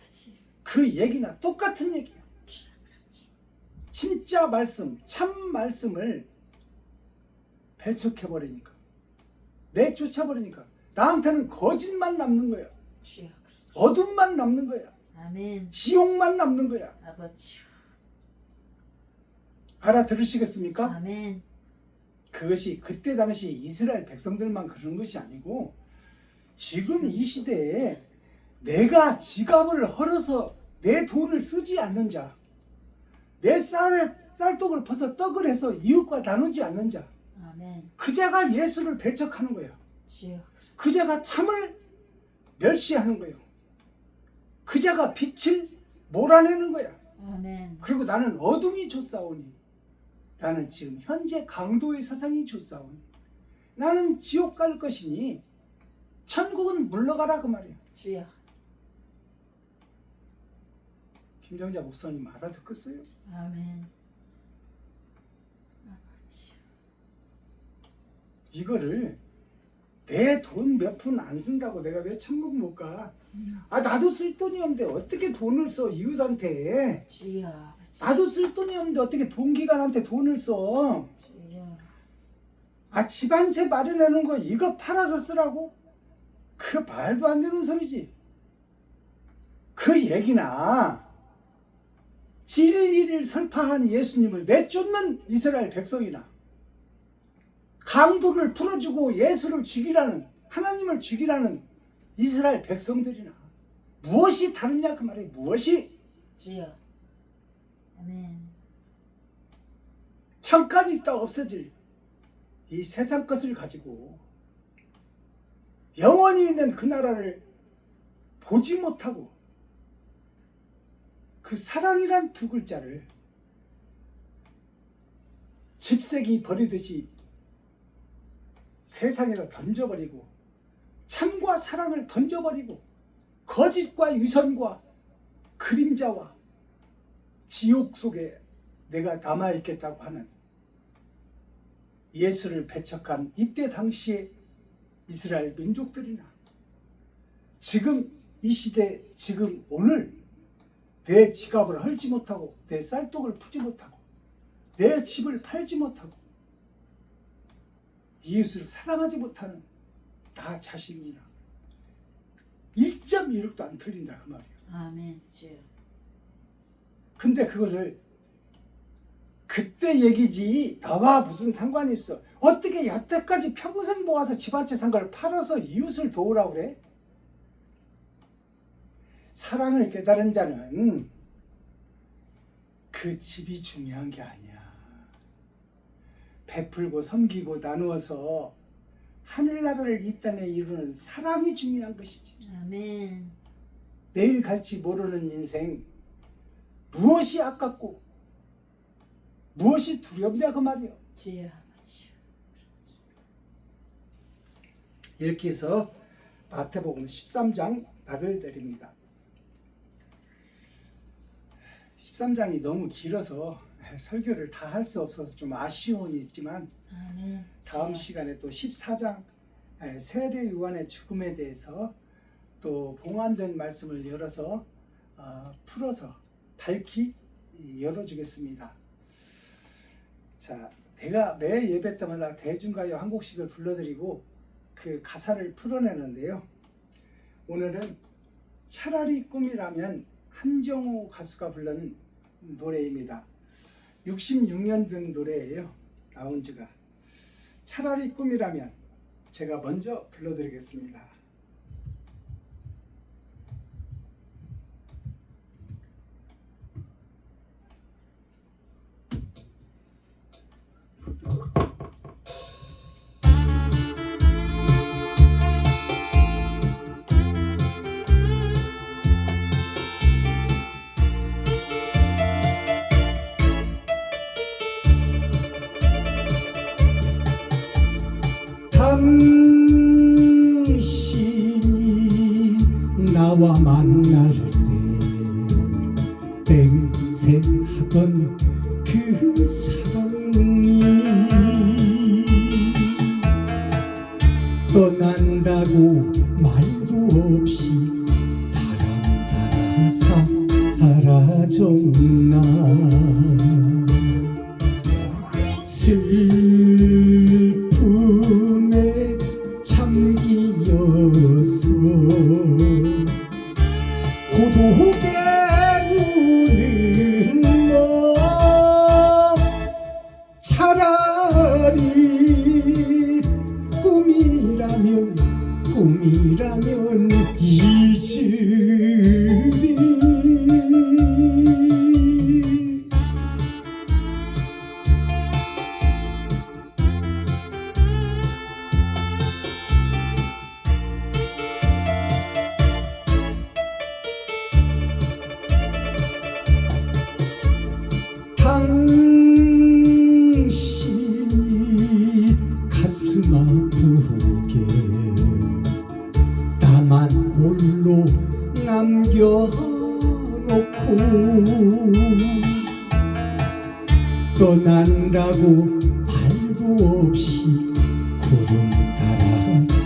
그 얘기나 똑같은 얘기야. 진짜 말씀, 참 말씀을 배척해버리니까, 내쫓아버리니까 나한테는 거짓만 남는 거야. 주여. 어둠만 남는 거야. 아멘. 지옥만 남는 거야. 아버지. 알아들으시겠습니까? 아멘. 그것이 그때 당시 이스라엘 백성들만 그런 것이 아니고 지금 이 시대에 내가 지갑을 헐어서 내 돈을 쓰지 않는 자, 내 쌀떡을 퍼서 떡을 해서 이웃과 나누지 않는 자, 아멘. 그 자가 예수를 배척하는 거예요. 주여. 그 자가 참을 멸시하는 거예요. 그 자가 빛을 몰아내는 거야. 아멘. 그리고 나는 어둠이 좋사오니, 나는 지금 현재 강도의 사상이 좋사오니, 나는 지옥 갈 것이니 천국은 물러가라 그 말이에요. 주여. 김정자 목사님 알아듣겠어요? 아멘. 아버지. 이거를 내 돈 몇 푼 안 쓴다고 내가 왜 천국 못 가? 아, 나도 쓸 돈이 없는데 어떻게 돈을 써 이웃한테? 주여. 아버지. 나도 쓸 돈이 없는데 어떻게 동기간한테 돈을 써? 주여. 아, 집 한 채 마련해 놓은 거 이거 팔아서 쓰라고? 그 말도 안 되는 소리지. 그 얘기나 진리를 설파한 예수님을 내쫓는 이스라엘 백성이나 강도를 풀어주고 예수를 죽이라는, 하나님을 죽이라는 이스라엘 백성들이나 무엇이 다르냐 그 말이에요. 무엇이? 주여. 아멘. 잠깐 있다 없어질 이 세상 것을 가지고 영원히 있는 그 나라를 보지 못하고 그 사랑이란 두 글자를 집세기 버리듯이 세상에다 던져버리고 참과 사랑을 던져버리고 거짓과 유선과 그림자와 지옥 속에 내가 남아있겠다고 하는 예수를 배척한 이때 당시의 이스라엘 민족들이나 지금 이 시대, 지금 오늘 내 지갑을 헐지 못하고 내 쌀떡을 푸지 못하고 내 집을 팔지 못하고 이웃을 사랑하지 못하는 나 자신이나 1.16도 안 틀린다 그 말이에요. 아멘. 주여. 근데 그것을 그때 얘기지 나와 무슨 상관이 있어. 어떻게 여태까지 평생 모아서 집 한 채 산 걸 팔아서 이웃을 도우라고 그래? 사랑을 깨달은 자는 그 집이 중요한 게 아니야. 베풀고 섬기고 나누어서 하늘나라를 이 땅에 이루는 사랑이 중요한 것이지. 아멘. 내일 갈지 모르는 인생, 무엇이 아깝고 무엇이 두렵냐 그 말이야. 주여 아버지. 이렇게 해서 마태복음 13장 말을 내립니다. 13장이 너무 길어서 설교를 다 할 수 없어서 좀 아쉬움이 있지만 아멘. 다음 시간에 또 14장 세례 요한의 죽음에 대해서 또 봉안된 말씀을 열어서 풀어서 밝히 열어주겠습니다. 자, 제가 매 예배 때마다 대중가요 한 곡씩을 불러드리고 그 가사를 풀어내는데요. 오늘은 차라리 꿈이라면 한정우 가수가 부른 노래입니다. 66년 된 노래예요. 나온 지가. 차라리 꿈이라면 제가 먼저 불러드리겠습니다. 당신이 나와 만날 때 맹세하던 그 사랑이 떠난다고 말도 없이 바람 따라 사라졌나. 슬픔에 잠기어서 고독에 우는 너 차라리 꿈이라면 잊으리. 당신이 가슴 아프게 나만 홀로 남겨놓고 떠난다고 말도 없이 구름 따라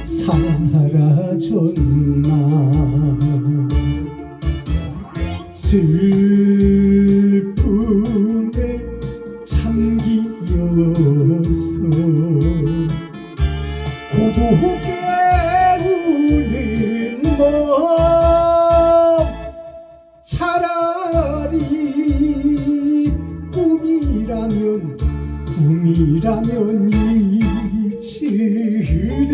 사라졌나. 슬픔에 잠기어서 고독에 우는 몸 차라리 꿈이라면 잊으리.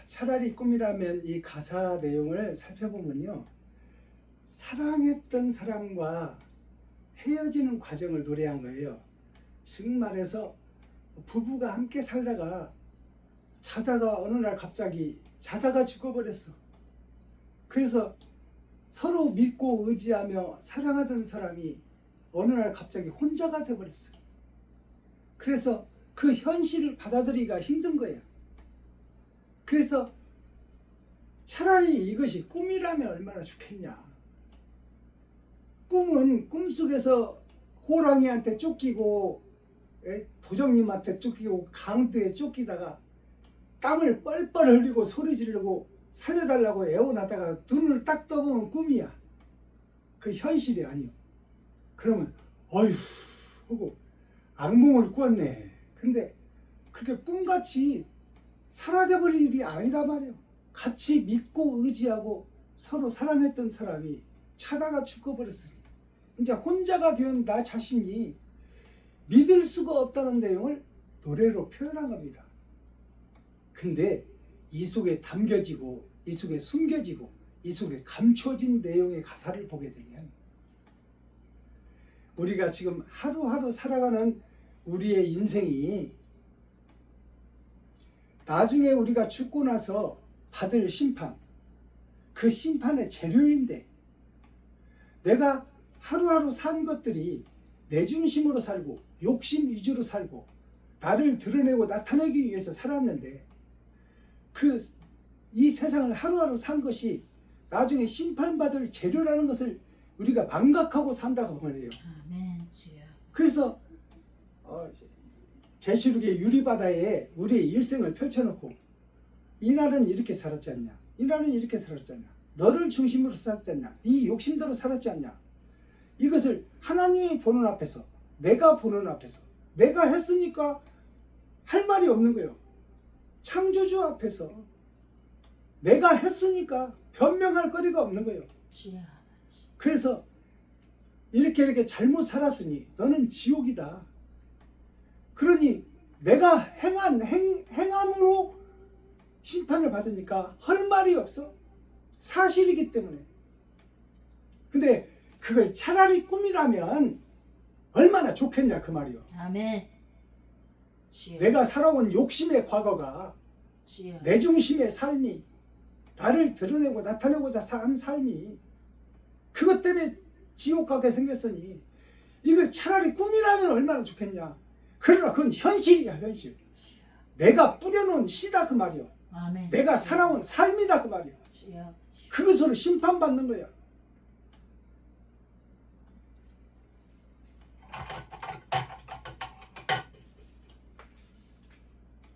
차라리 꿈이라면 이 가사 내용을 살펴보면요, 사랑했던 사람과 헤어지는 과정을 노래한 거예요. 즉 말해서 부부가 함께 살다가 자다가 어느 날 갑자기 자다가 죽어버렸어. 그래서 서로 믿고 의지하며 사랑하던 사람이 어느 날 갑자기 혼자가 돼버렸어. 그래서 그 현실을 받아들이기가 힘든 거야. 그래서 차라리 이것이 꿈이라면 얼마나 좋겠냐. 꿈은 꿈속에서 호랑이한테 쫓기고 도적님한테 쫓기고 강도에 쫓기다가 땀을 뻘뻘 흘리고 소리 지르고 살려달라고 애원하다가 눈을 딱 떠보면 꿈이야. 그 현실이 아니요. 그러면 어휴 하고 악몽을 꾸었네. 근데 그게 꿈같이 사라져버릴 일이 아니다 말이에요. 같이 믿고 의지하고 서로 사랑했던 사람이 차다가 죽어버렸으니 이제 혼자가 된 나 자신이 믿을 수가 없다는 내용을 노래로 표현한 겁니다. 근데 이 속에 담겨지고 이 속에 숨겨지고 이 속에 감춰진 내용의 가사를 보게 되면 우리가 지금 하루하루 살아가는 우리의 인생이 나중에 우리가 죽고 나서 받을 심판, 그 심판의 재료인데 내가 하루하루 산 것들이 내 중심으로 살고 욕심 위주로 살고 나를 드러내고 나타내기 위해서 살았는데 이 세상을 하루하루 산 것이 나중에 심판받을 재료라는 것을 우리가 망각하고 산다고 말이에요. 아멘. 주여. 그래서 계시록의 유리바다에 우리의 일생을 펼쳐놓고 이날은 이렇게 살았지 않냐, 이날은 이렇게 살았지 않냐, 너를 중심으로 살았지 않냐, 네 욕심대로 살았지 않냐, 이것을 하나님이 보는 앞에서, 내가 보는 앞에서, 내가 했으니까 할 말이 없는 거예요. 창조주 앞에서 내가 했으니까 변명할 거리가 없는 거예요. 주여. 그래서 이렇게 잘못 살았으니 너는 지옥이다. 그러니 내가 행한 행함으로 심판을 받으니까 할 말이 없어. 사실이기 때문에. 근데 그걸 차라리 꿈이라면 얼마나 좋겠냐 그 말이요. 아멘. 주여. 내가 살아온 욕심의 과거가 주여. 내 중심의 삶이 나를 드러내고 나타내고자 산 삶이 그것 때문에 지옥 가게 생겼으니 이걸 차라리 꿈이라면 얼마나 좋겠냐. 그러나 그건 현실이야 현실. 내가 뿌려놓은 씨다 그 말이요. 아멘. 내가 살아온 삶이다 그 말이요. 주여. 그것으로 심판받는 거야.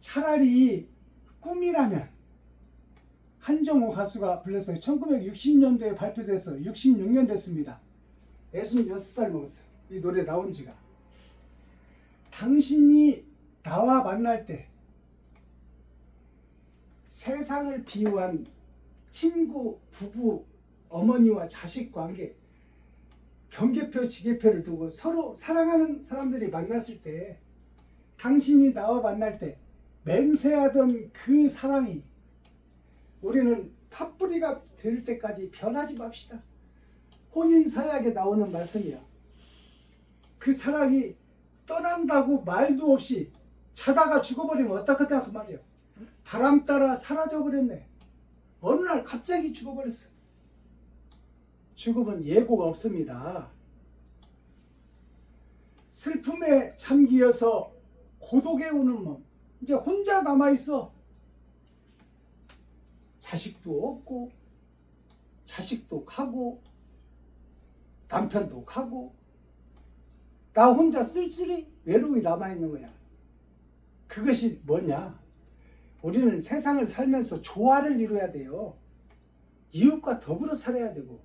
차라리 꿈이라면 한정호 가수가 불렀어요. 1960년도에 발표돼서 66년 됐습니다. 66살 먹었어요. 이 노래 나온 지가. 당신이 나와 만날 때 세상을 비유한 친구, 부부, 어머니와 자식 관계, 경계표, 지계표를 두고 서로 사랑하는 사람들이 만났을 때 당신이 나와 만날 때 맹세하던 그 사랑이 우리는 팥뿌리가 될 때까지 변하지 맙시다. 혼인서약에 나오는 말씀이야. 그 사랑이 떠난다고 말도 없이 자다가 죽어버리면 어떡하다 그 말이야. 바람 따라 사라져버렸네. 어느 날 갑자기 죽어버렸어. 죽음은 예고가 없습니다. 슬픔에 잠기어서 고독에 우는 몸. 이제 혼자 남아있어. 자식도 없고 자식도 가고 남편도 가고 나 혼자 쓸쓸히 외로움이 남아있는 거야. 그것이 뭐냐? 우리는 세상을 살면서 조화를 이루어야 돼요. 이웃과 더불어 살아야 되고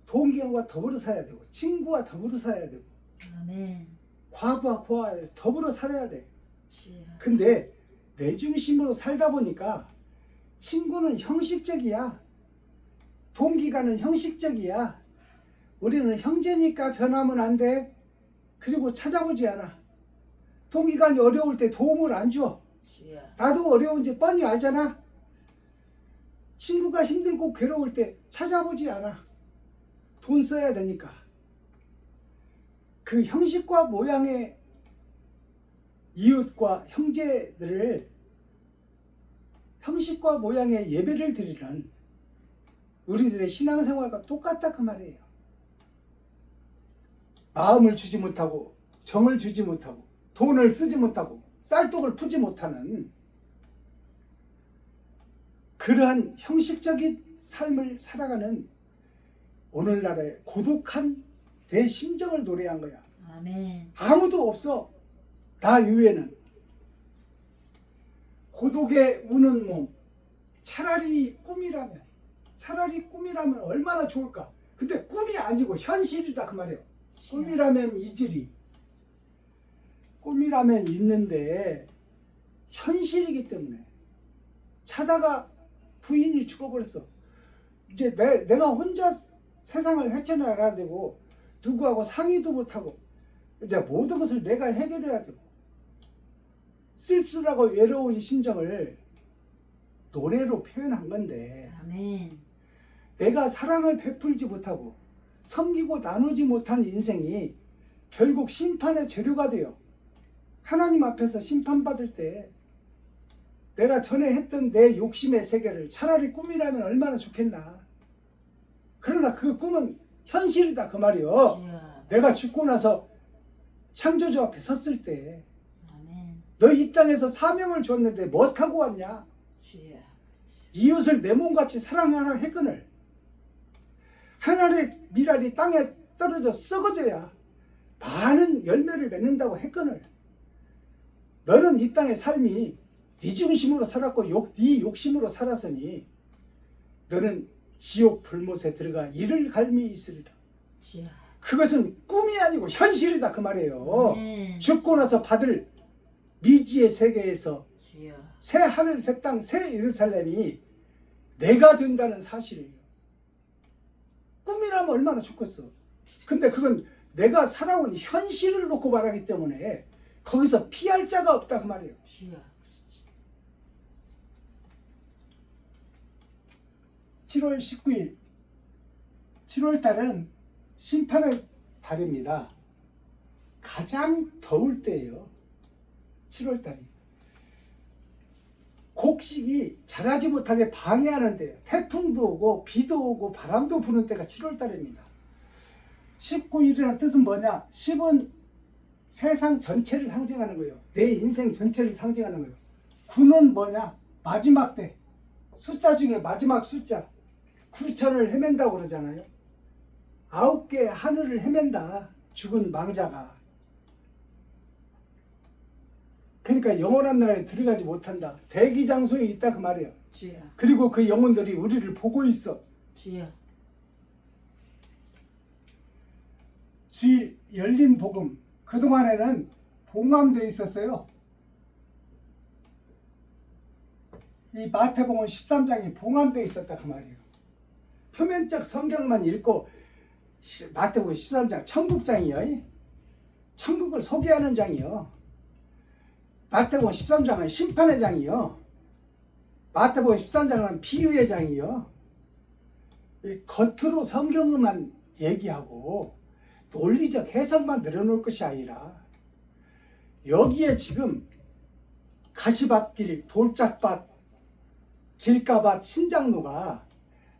동기와 더불어 살아야 되고 친구와 더불어 살아야 되고 아멘. 과부와 고아와 더불어 살아야 돼. 주여. 근데 내 중심으로 살다 보니까 친구는 형식적이야. 동기간은 형식적이야. 우리는 형제니까 변하면 안 돼. 그리고 찾아보지 않아. 동기간이 어려울 때 도움을 안 줘. 주여. 나도 어려운지 뻔히 알잖아. 친구가 힘들고 괴로울 때 찾아보지 않아. 돈 써야 되니까. 그 형식과 모양의 이웃과 형제들을 형식과 모양의 예배를 드리는 우리들의 신앙생활과 똑같다 그 말이에요. 마음을 주지 못하고 정을 주지 못하고 돈을 쓰지 못하고 쌀독을 푸지 못하는 그러한 형식적인 삶을 살아가는 오늘날의 고독한 내 심정을 노래한 거야. 아멘. 아무도 없어. 나 이외에는. 고독에 우는 몸, 차라리 꿈이라면 얼마나 좋을까. 근데 꿈이 아니고 현실이다 그 말이에요. 꿈이라면 이질이, 꿈이라면 있는데 현실이기 때문에 자다가 부인이 죽어버렸어. 이제 내가 혼자 세상을 헤쳐나가야 되고 누구하고 상의도 못하고 이제 모든 것을 내가 해결해야 되고 쓸쓸하고 외로운 심정을 노래로 표현한 건데 아멘. 내가 사랑을 베풀지 못하고 섬기고 나누지 못한 인생이 결국 심판의 재료가 돼요. 하나님 앞에서 심판받을 때 내가 전에 했던 내 욕심의 세계를 차라리 꿈이라면 얼마나 좋겠나. 그러나 그 꿈은 현실이다 그 말이요. 주여. 내가 죽고 나서 창조주 앞에 섰을 때 아멘. 너 이 땅에서 사명을 줬는데 뭐 타고 왔냐. 주여. 이웃을 내 몸같이 사랑하라 했거늘 하늘의 미랄이 땅에 떨어져 썩어져야 많은 열매를 맺는다고 했거늘 너는 이 땅의 삶이 네 중심으로 살았고 네 욕심으로 살았으니 너는 지옥 불못에 들어가 이를 갈미 있으리라. 주여. 그것은 꿈이 아니고 현실이다 그 말이에요. 아멘. 죽고 나서 받을 미지의 세계에서 주여. 새 하늘 새 땅 새 예루살렘이 내가 된다는 사실이에요. 꿈이라면 얼마나 좋겠어. 근데 그건 내가 살아온 현실을 놓고 말하기 때문에 거기서 피할 자가 없다 그 말이에요. 주여. 7월 19일 7월 달은 심판의 달입니다. 가장 더울 때예요. 7월 달이. 곡식이 자라지 못하게 방해하는 때예요. 태풍도 오고 비도 오고 바람도 부는 때가 7월 달입니다. 19일이라는 뜻은 뭐냐? 10은 세상 전체를 상징하는 거예요. 내 인생 전체를 상징하는 거예요. 9는 뭐냐? 마지막 때. 숫자 중에 마지막 숫자. 9천을 헤맨다고 그러잖아요. 9개의 하늘을 헤맨다. 죽은 망자가. 그러니까 영원한 나라에 들어가지 못한다. 대기 장소에 있다 그 말이에요. 주여. 그리고 그 영혼들이 우리를 보고 있어. 주여. 주일 열린 복음. 그동안에는 봉함되어 있었어요. 이 마태복음 13장이 봉함되어 있었다 그 말이에요. 표면적 성경만 읽고 마태복음 13장 천국장이요. 천국을 소개하는 장이요. 마태복음 13장은 심판의 장이요. 마태복음 13장은 비유의 장이요. 겉으로 성경만 얘기하고 논리적 해석만 늘어놓을 것이 아니라 여기에 지금 가시밭길, 돌짝밭, 길가밭, 신장로가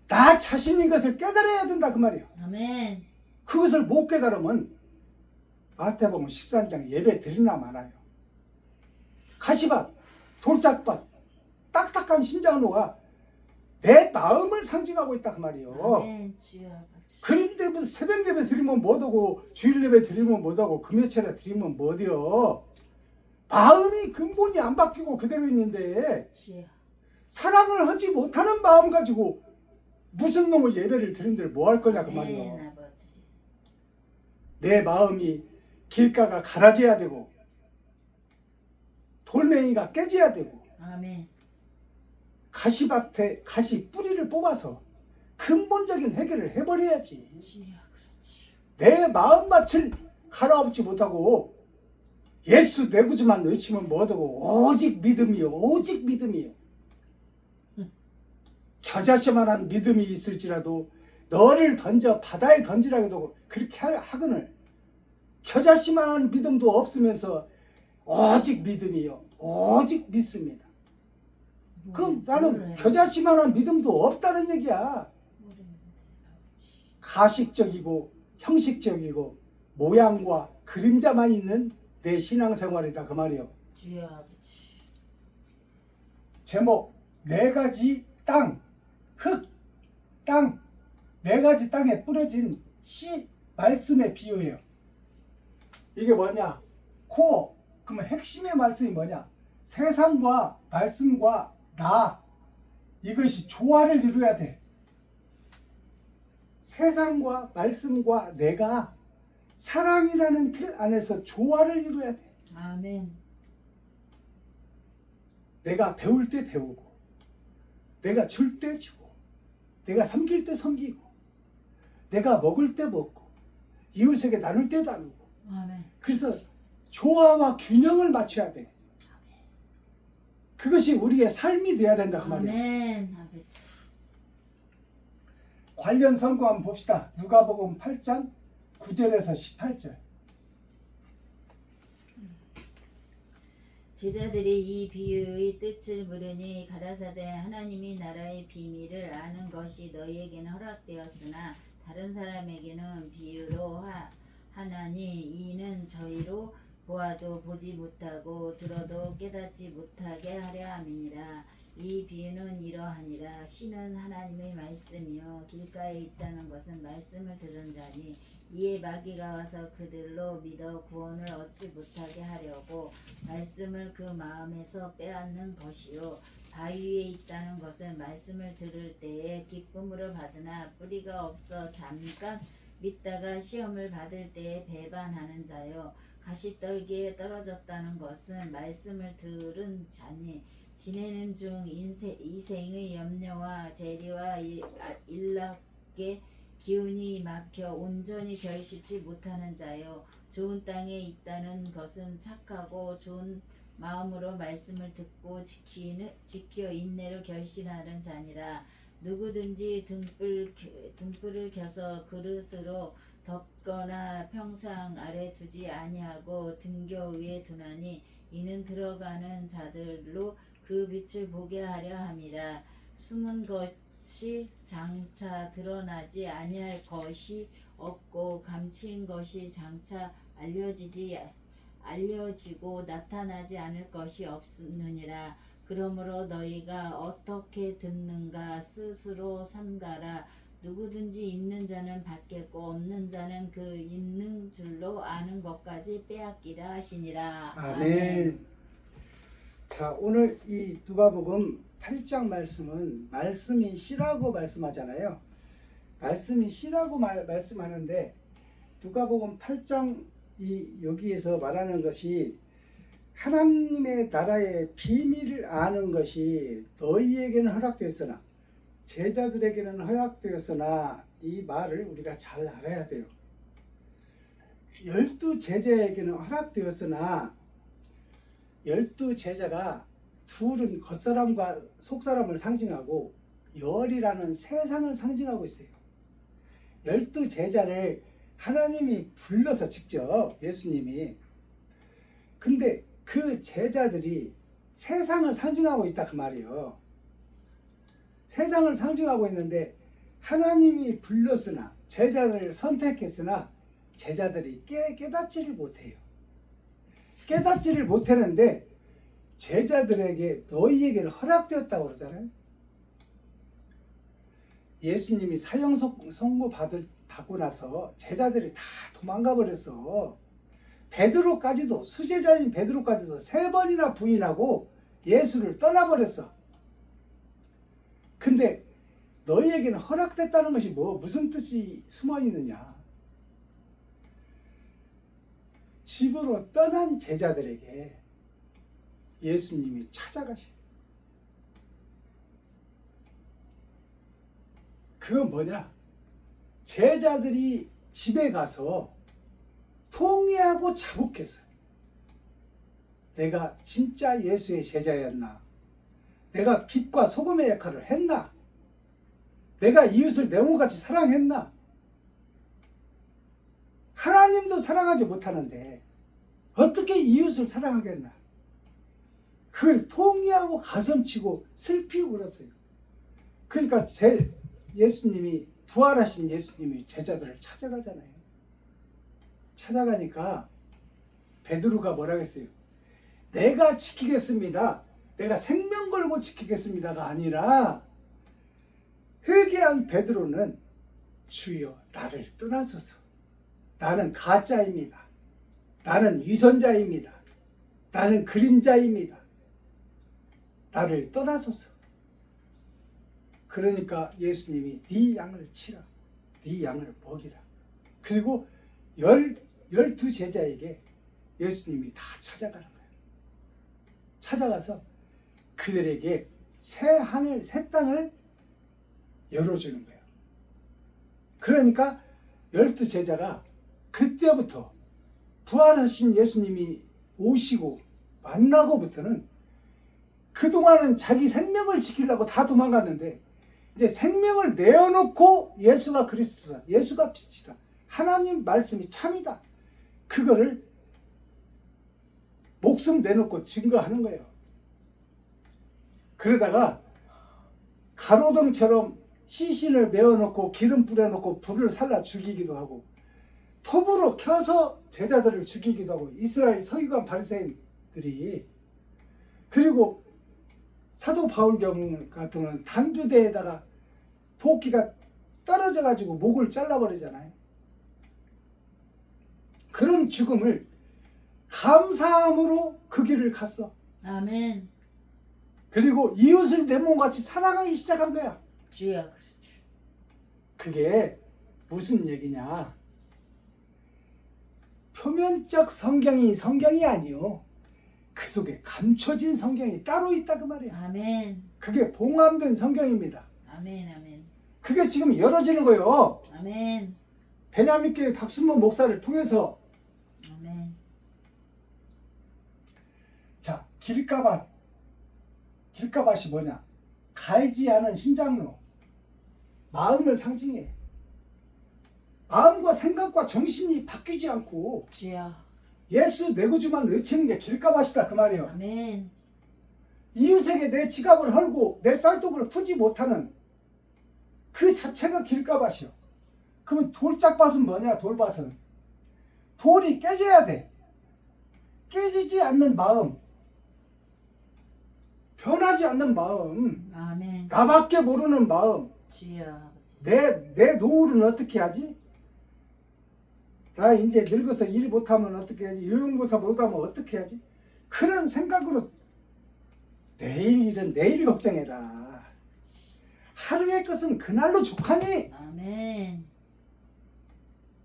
나 자신인 것을 깨달아야 된다 그 말이에요. 아멘. 그것을 못 깨달으면 마태복음 13장 예배 드리나 말아요. 가시밭, 돌짝밭, 딱딱한 신장로가 내 마음을 상징하고 있다 그 말이에요. 아멘. 주여. 그런데 무슨 새벽 예배 드리면 뭐하고 주일 예배 드리면 뭐하고 금요일에 드리면 뭐해요. 마음이 근본이 안 바뀌고 그대로 있는데 주여. 사랑을 하지 못하는 마음 가지고 무슨 놈의 예배를 드린들 뭐 할 거냐 그 말이에요. 아멘, 아버지. 내 마음이 길가가 갈아져야 되고 돌멩이가 깨져야 되고 아멘. 가시밭에 가시 뿌리를 뽑아서 근본적인 해결을 해버려야지. 주여. 그렇지. 내 마음밭을 갈아엎지 못하고 예수 내 구주만 외치면 뭐하고 오직 믿음이요. 오직 믿음이요. 겨자씨만한 믿음이 있을지라도 너를 던져 바다에 던지라고 해도 그렇게 하거늘 겨자씨만한 믿음도 없으면서 오직 믿음이요. 오직 믿습니다. 그럼 나는 겨자씨만한 믿음도 없다는 얘기야. 가식적이고 형식적이고 모양과 그림자만 있는 내 신앙생활이다 그 말이요. 주여 아버지. 제목 네 가지 땅, 흙, 땅, 네 가지 땅에 뿌려진 씨 말씀의 비유예요. 이게 뭐냐? 코어. 그러면 핵심의 말씀이 뭐냐? 세상과 말씀과 나 이것이 조화를 이루어야 돼. 세상과 말씀과 내가 사랑이라는 틀 안에서 조화를 이루어야 돼. 아멘. 내가 배울 때 배우고, 내가 줄 때 주고, 내가 섬길 때 섬기고, 내가 먹을 때 먹고, 이웃에게 나눌 때 나누고. 아멘. 그래서 조화와 균형을 맞춰야 돼. 그것이 우리의 삶이 되어야 된다 그 말이야. 아멘. 아버지. 관련 성경 한번 봅시다. 누가복음 8장 9절에서 18절. 제자들이 이 비유의 뜻을 물으니 가라사대 하나님이 나라의 비밀을 아는 것이 너희에게는 허락되었으나 다른 사람에게는 비유로 하나니 이는 저희로 보아도 보지 못하고 들어도 깨닫지 못하게 하려 함이니라. 이 비유는 이러하니라. 신은 하나님의 말씀이요 길가에 있다는 것은 말씀을 들은 자니 이에 마귀가 와서 그들로 믿어 구원을 얻지 못하게 하려고 말씀을 그 마음에서 빼앗는 것이요 바위 위에 있다는 것은 말씀을 들을 때에 기쁨으로 받으나 뿌리가 없어 잠깐 믿다가 시험을 받을 때에 배반하는 자요 가시떨기에 떨어졌다는 것은 말씀을 들은 자니 지내는 중 이생의 염려와 재리와 일락의 기운이 막혀 온전히 결실치 못하는 자요 좋은 땅에 있다는 것은 착하고 좋은 마음으로 말씀을 듣고 지켜 인내로 결신하는 자니라. 누구든지 등불을 켜서 그릇으로 덮거나 평상 아래 두지 아니하고 등교 위에 두나니 이는 들어가는 자들로 그 빛을 보게 하려 함이라. 숨은 것이 장차 드러나지 아니할 것이 없고 감추인 것이 장차 알려지고 나타나지 않을 것이 없느니라. 그러므로 너희가 어떻게 듣는가 스스로 삼가라. 누구든지 있는 자는 받겠고 없는 자는 그 있는 줄로 아는 것까지 빼앗기라 하시니라. 아멘. 자, 오늘 이 누가복음 8장 말씀은 말씀이 씨라고 말씀하잖아요. 말씀이 씨라고 말씀하는데 누가복음 8장 여기에서 말하는 것이 하나님의 나라의 비밀을 아는 것이 너희에게는 허락되었으나 제자들에게는 허락되었으나 이 말을 우리가 잘 알아야 돼요. 12제자에게는 허락되었으나 12제자가 둘은 겉사람과 속사람을 상징하고 열이라는 세상을 상징하고 있어요. 12제자를 하나님이 불러서 직접 예수님이 근데 그 제자들이 세상을 상징하고 있다 그 말이에요. 세상을 상징하고 있는데 하나님이 불렀으나 제자들을 선택했으나 제자들이 깨닫지를 못해요. 깨닫지를 못하는데 제자들에게 너희에게는 허락되었다고 그러잖아요. 예수님이 사형 선고 받고 나서 제자들이 다 도망가 버렸어. 베드로까지도 수제자인 베드로까지도 3번이나 부인하고 예수를 떠나버렸어. 근데 너희에게는 허락됐다는 것이 무슨 뜻이 숨어 있느냐? 집으로 떠난 제자들에게 예수님이 찾아가셔. 그건 뭐냐? 제자들이 집에 가서 통회하고 자복했어요. 내가 진짜 예수의 제자였나? 내가 빛과 소금의 역할을 했나? 내가 이웃을 내 몸같이 사랑했나? 하나님도 사랑하지 못하는데 어떻게 이웃을 사랑하겠나? 그걸 통회하고 가슴치고 슬피 울었어요. 그러니까 예수님이 부활하신 예수님이 제자들을 찾아가잖아요. 찾아가니까 베드로가 뭐라고 했어요? 내가 지키겠습니다. 내가 생명 걸고 지키겠습니다가 아니라 회개한 베드로는 주여 나를 떠나소서. 나는 가짜입니다. 나는 위선자입니다. 나는 그림자입니다. 나를 떠나소서. 그러니까 예수님이 네 양을 치라. 네 양을 먹이라. 그리고 12 제자에게 예수님이 다 찾아가는 거예요. 찾아가서 그들에게 새 하늘, 새 땅을 열어주는 거예요. 그러니까 12 제자가 그때부터 부활하신 예수님이 오시고 만나고부터는 그동안은 자기 생명을 지키려고 다 도망갔는데 이제 생명을 내어놓고 예수가 그리스도다. 예수가 빛이다. 하나님 말씀이 참이다. 그거를 목숨 내놓고 증거하는 거예요. 그러다가 가로등처럼 시신을 메어놓고 기름 뿌려놓고 불을 살라 죽이기도 하고 톱으로 켜서 제자들을 죽이기도 하고 이스라엘 서기관 바리새인들이 그리고 사도 바울 경우 같은 경우는 단두대에다가 도끼가 떨어져 가지고 목을 잘라버리잖아요. 그런 죽음을 감사함으로 그 길을 갔어. 아멘. 그리고 이웃을 내 몸같이 사랑하기 시작한 거야. 주여. 그게 무슨 얘기냐? 표면적 성경이 아니요. 그 속에 감춰진 성경이 따로 있다 그 말이야. 아멘. 그게 봉함된 성경입니다. 아멘. 아멘. 그게 지금 열어지는 거예요. 아멘. 베냐민 교회 박순모 목사를 통해서. 아멘. 자, 길가밭이 뭐냐? 갈지 않은 신장로. 마음을 상징해. 마음과 생각과 정신이 바뀌지 않고 주여. 예수 내 구주만 외치는 게 길가밭이다 그 말이에요. 아멘. 이웃에게 내 지갑을 헐고 내 쌀독을 푸지 못하는 그 자체가 길가밭이요. 그러면 돌짝밭은 뭐냐? 돌밭은 돌이 깨져야 돼. 깨지지 않는 마음, 변하지 않는 마음, 아멘. 나밖에 모르는 마음. 주여. 내 노후는 어떻게 하지? 나 이제 늙어서 일 못하면 어떻게 하지? 요양보사 못하면 어떻게 하지? 그런 생각으로 내일 일은 내일 걱정해라. 하루의 것은 그날로 족하니. 아멘.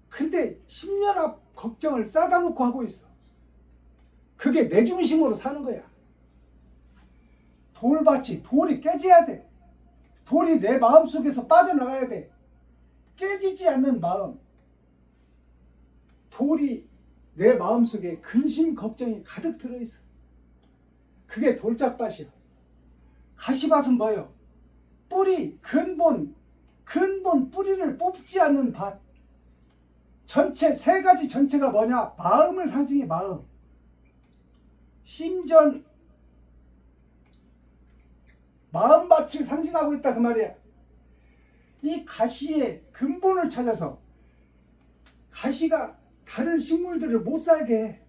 근데 10년 앞 걱정을 싸다 놓고 하고 있어. 그게 내 중심으로 사는 거야. 돌밭이 돌이 깨져야 돼. 돌이 내 마음속에서 빠져나가야 돼. 깨지지 않는 마음. 돌이 내 마음속에 근심 걱정이 가득 들어있어. 그게 돌짝밭이야. 가시밭은 뭐예요? 뿌리, 근본 뿌리를 뽑지 않는 밭. 전체 세 가지 전체가 뭐냐? 마음을 상징해. 마음. 심전 마음밭을 상징하고 있다 그 말이야. 이 가시의 근본을 찾아서 가시가 다른 식물들을 못 살게 해.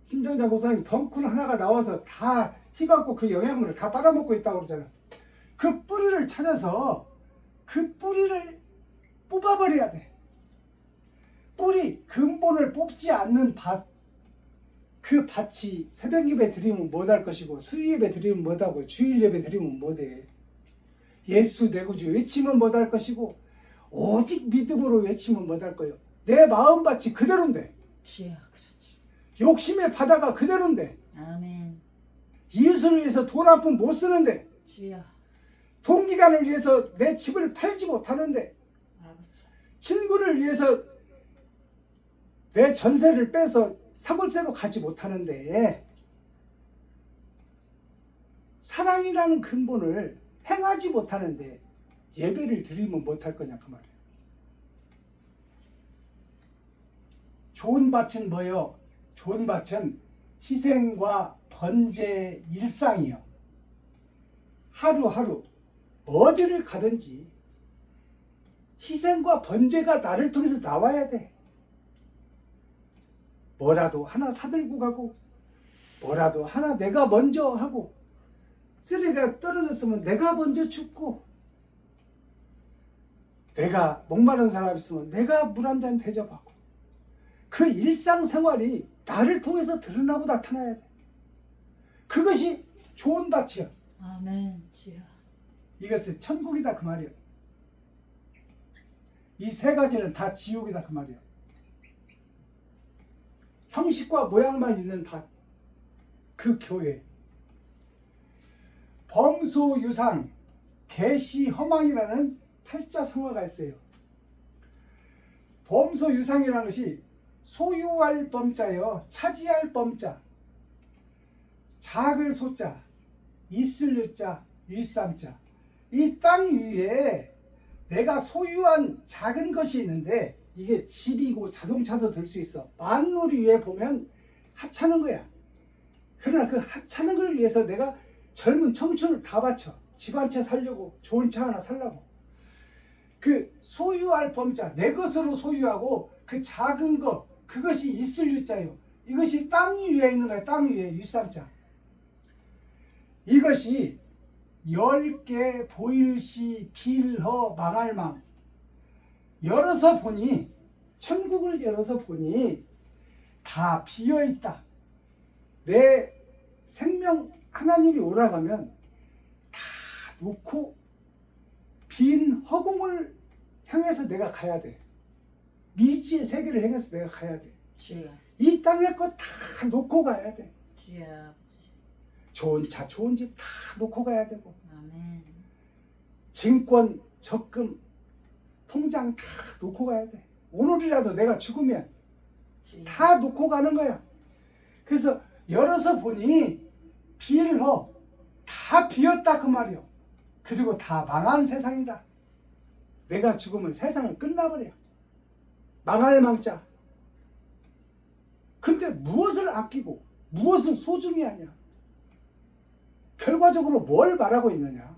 김정자 목사님 덩쿨 하나가 나와서 다 희갖고 그 영양분을 다 빨아먹고 있다고 그러잖아. 그 뿌리를 찾아서 그 뿌리를 뽑아버려야 돼. 뿌리, 근본을 뽑지 않는 밭. 그 밭이 새벽 예배 드리면 못할 것이고 수요 예배 드리면 못하고 주일 예배 드리면 못해. 예수 내 구주 외치면 못할 것이고 오직 믿음으로 외치면 못할 거예요. 내 마음밭이 그대로인데. 주여. 그렇지. 욕심의 바다가 그대로인데. 아멘. 이웃을 위해서 돈 한 푼 못 쓰는데. 주여. 동기간을 위해서 내 집을 팔지 못하는데. 아버지. 친구를 위해서 내 전세를 빼서 사골세로 가지 못하는데. 사랑이라는 근본을 행하지 못하는데 예배를 드리면 못할 거냐 그 말이에요. 좋은 밭은 뭐예요? 좋은 밭은 희생과 번제의 일상이요. 하루하루 어디를 가든지 희생과 번제가 나를 통해서 나와야 돼. 뭐라도 하나 사들고 가고 뭐라도 하나 내가 먼저 하고 쓰레기가 떨어졌으면 내가 먼저 줍고 내가 목마른 사람 있으면 내가 물 한 잔 대접하고 그 일상생활이 나를 통해서 드러나고 나타나야 돼. 그것이 좋은 밭이야. 아멘. 주여. 이것은 천국이다 그 말이에요. 이 세 가지는 다 지옥이다 그 말이에요. 형식과 모양만 있는 다 그 교회. 범소유상 계시허망이라는 팔자성어가 있어요. 범소유상이라는 것이 소유할 범자요, 차지할 범자, 작을 소자, 있을 유자, 유삼자. 이 땅 위에 내가 소유한 작은 것이 있는데 이게 집이고 자동차도 될 수 있어. 만물 위에 보면 하찮은 거야. 그러나 그 하찮은 걸 위해서 내가 젊은 청춘을 다 바쳐. 집 한 채 살려고, 좋은 차 하나 살라고. 그 소유할 범자, 내 것으로 소유하고 그 작은 것, 그것이 있을 유자요. 이것이 땅 위에 있는 거야. 땅 위에 유삼자. 이것이 10개 보일시 빌허 망할망. 열어서 보니, 천국을 열어서 보니 다 비어있다. 내 생명 하나님이 오라가면 다 놓고 빈 허공을 향해서 내가 가야 돼. 미지의 세계를 향해서 내가 가야 돼. 주여. 이 땅의 것 다 놓고 가야 돼. 주여. 좋은 차, 좋은 집 다 놓고 가야 되고, 아멘. 증권, 적금, 통장 다 놓고 가야 돼. 오늘이라도 내가 죽으면 주여. 다 놓고 가는 거야. 그래서 열어서 보니 빌허 다 비었다 그 말이요. 그리고 다 망한 세상이다. 내가 죽으면 세상은 끝나버려. 망할 망자. 근데 무엇을 아끼고 무엇을 소중히 하냐? 결과적으로 뭘 말하고 있느냐?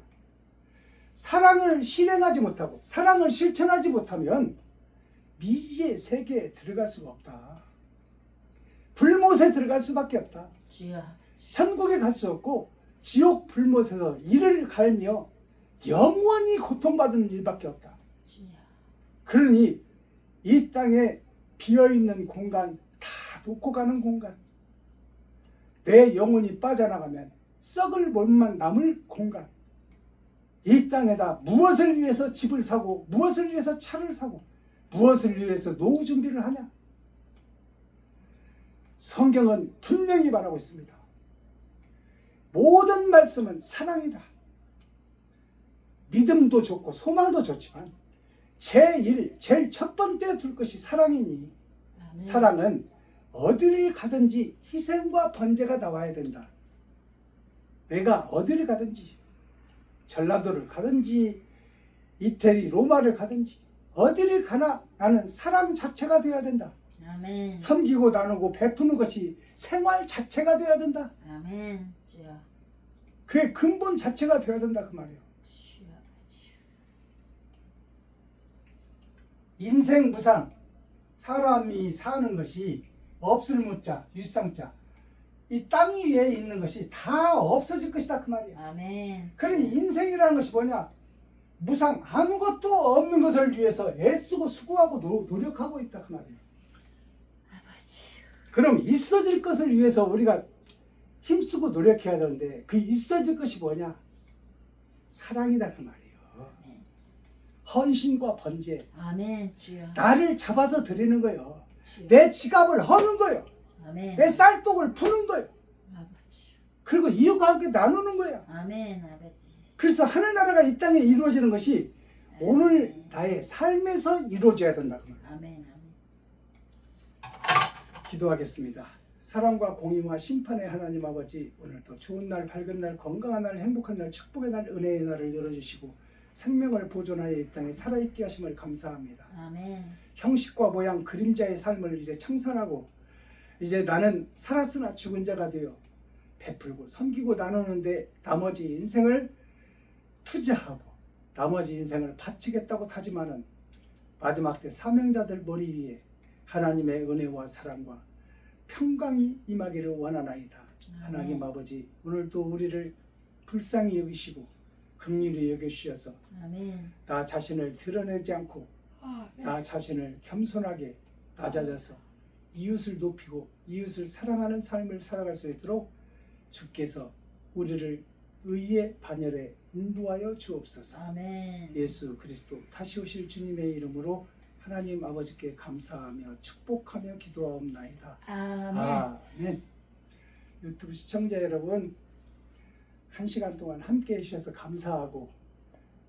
사랑을 실행하지 못하고 사랑을 실천하지 못하면 미지의 세계에 들어갈 수가 없다. 불못에 들어갈 수밖에 없다. 주여. 천국에 갈 수 없고 지옥 불못에서 이를 갈며 영원히 고통받는 일밖에 없다. 주여. 그러니 이 땅에 비어있는 공간 다 놓고 가는 공간, 내 영혼이 빠져나가면 썩을 몸만 남을 공간, 이 땅에다 무엇을 위해서 집을 사고 무엇을 위해서 차를 사고 무엇을 위해서 노후 준비를 하냐? 성경은 분명히 말하고 있습니다. 모든 말씀은 사랑이다. 믿음도 좋고 소망도 좋지만 제일 첫 번째 둘 것이 사랑이니, 아멘. 사랑은 어디를 가든지 희생과 번제가 나와야 된다. 내가 어디를 가든지, 전라도를 가든지 이태리 로마를 가든지 어디를 가나 나는 사람 자체가 되어야 된다. 아멘. 섬기고 나누고 베푸는 것이 생활 자체가 되어야 된다. 아멘. 주여. 그의 근본 자체가 되어야 된다 그 말이에요. 주여. 주여. 인생 무상, 사람이 사는 것이 없을 무자, 유상자, 이 땅 위에 있는 것이 다 없어질 것이다 그 말이야. 아멘. 그러니 인생이라는 것이 뭐냐? 무상, 아무것도 없는 것을 위해서 애쓰고 수고하고 노력하고 있다 그 말이에요. 아버지. 그럼 있어질 것을 위해서 우리가 힘쓰고 노력해야 되는데 그 있어질 것이 뭐냐? 사랑이다 그 말이에요. 헌신과 번제. 아멘. 주여. 나를 잡아서 드리는 거예요. 주여. 내 지갑을 허는 거예요. 아멘. 내 쌀독을 푸는 거예요. 아버지. 그리고 이웃과 함께 나누는 거예요. 아멘. 아버지. 그래서 하늘나라가 이 땅에 이루어지는 것이 오늘 아멘. 나의 삶에서 이루어져야 된다 그 말이에요. 아멘. 아멘. 기도하겠습니다. 사랑과 공의와 심판의 하나님 아버지, 오늘도 좋은 날, 밝은 날, 건강한 날, 행복한 날, 축복의 날, 은혜의 날을 열어주시고 생명을 보존하여 이 땅에 살아있게 하심을 감사합니다. 아멘. 형식과 모양, 그림자의 삶을 이제 청산하고 이제 나는 살았으나 죽은 자가 되어 베풀고 섬기고 나누는데 나머지 인생을 투자하고 나머지 인생을 바치겠다고 다짐하는 마지막 때 사명자들 머리 위에 하나님의 은혜와 사랑과 평강이 임하기를 원하나이다. 하나님 아버지, 오늘도 우리를 불쌍히 여기시고 긍휼히 여겨주셔서 아멘. 나 자신을 드러내지 않고 나 자신을 겸손하게 낮아져서 이웃을 높이고 이웃을 사랑하는 삶을 살아갈 수 있도록 주께서 우리를 의의 반열에 인도하여 주옵소서. 아멘. 예수 그리스도 다시 오실 주님의 이름으로 하나님 아버지께 감사하며 축복하며 기도하옵나이다. 아멘. 아멘. 유튜브 시청자 여러분, 1시간 동안 함께 해주셔서 감사하고,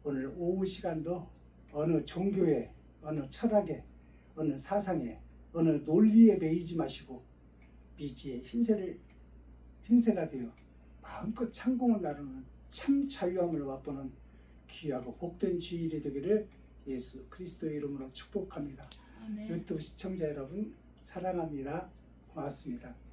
오늘 오후 시간도 어느 종교에, 어느 철학에, 어느 사상에, 어느 논리에 매이지 마시고 미지의 흰새가 되어 마음껏 창공을 나누는 참 자유함을 맛보는 귀하고 복된 주일이 되기를 예수 그리스도의 이름으로 축복합니다. 아멘. 유튜브 시청자 여러분, 사랑합니다. 고맙습니다.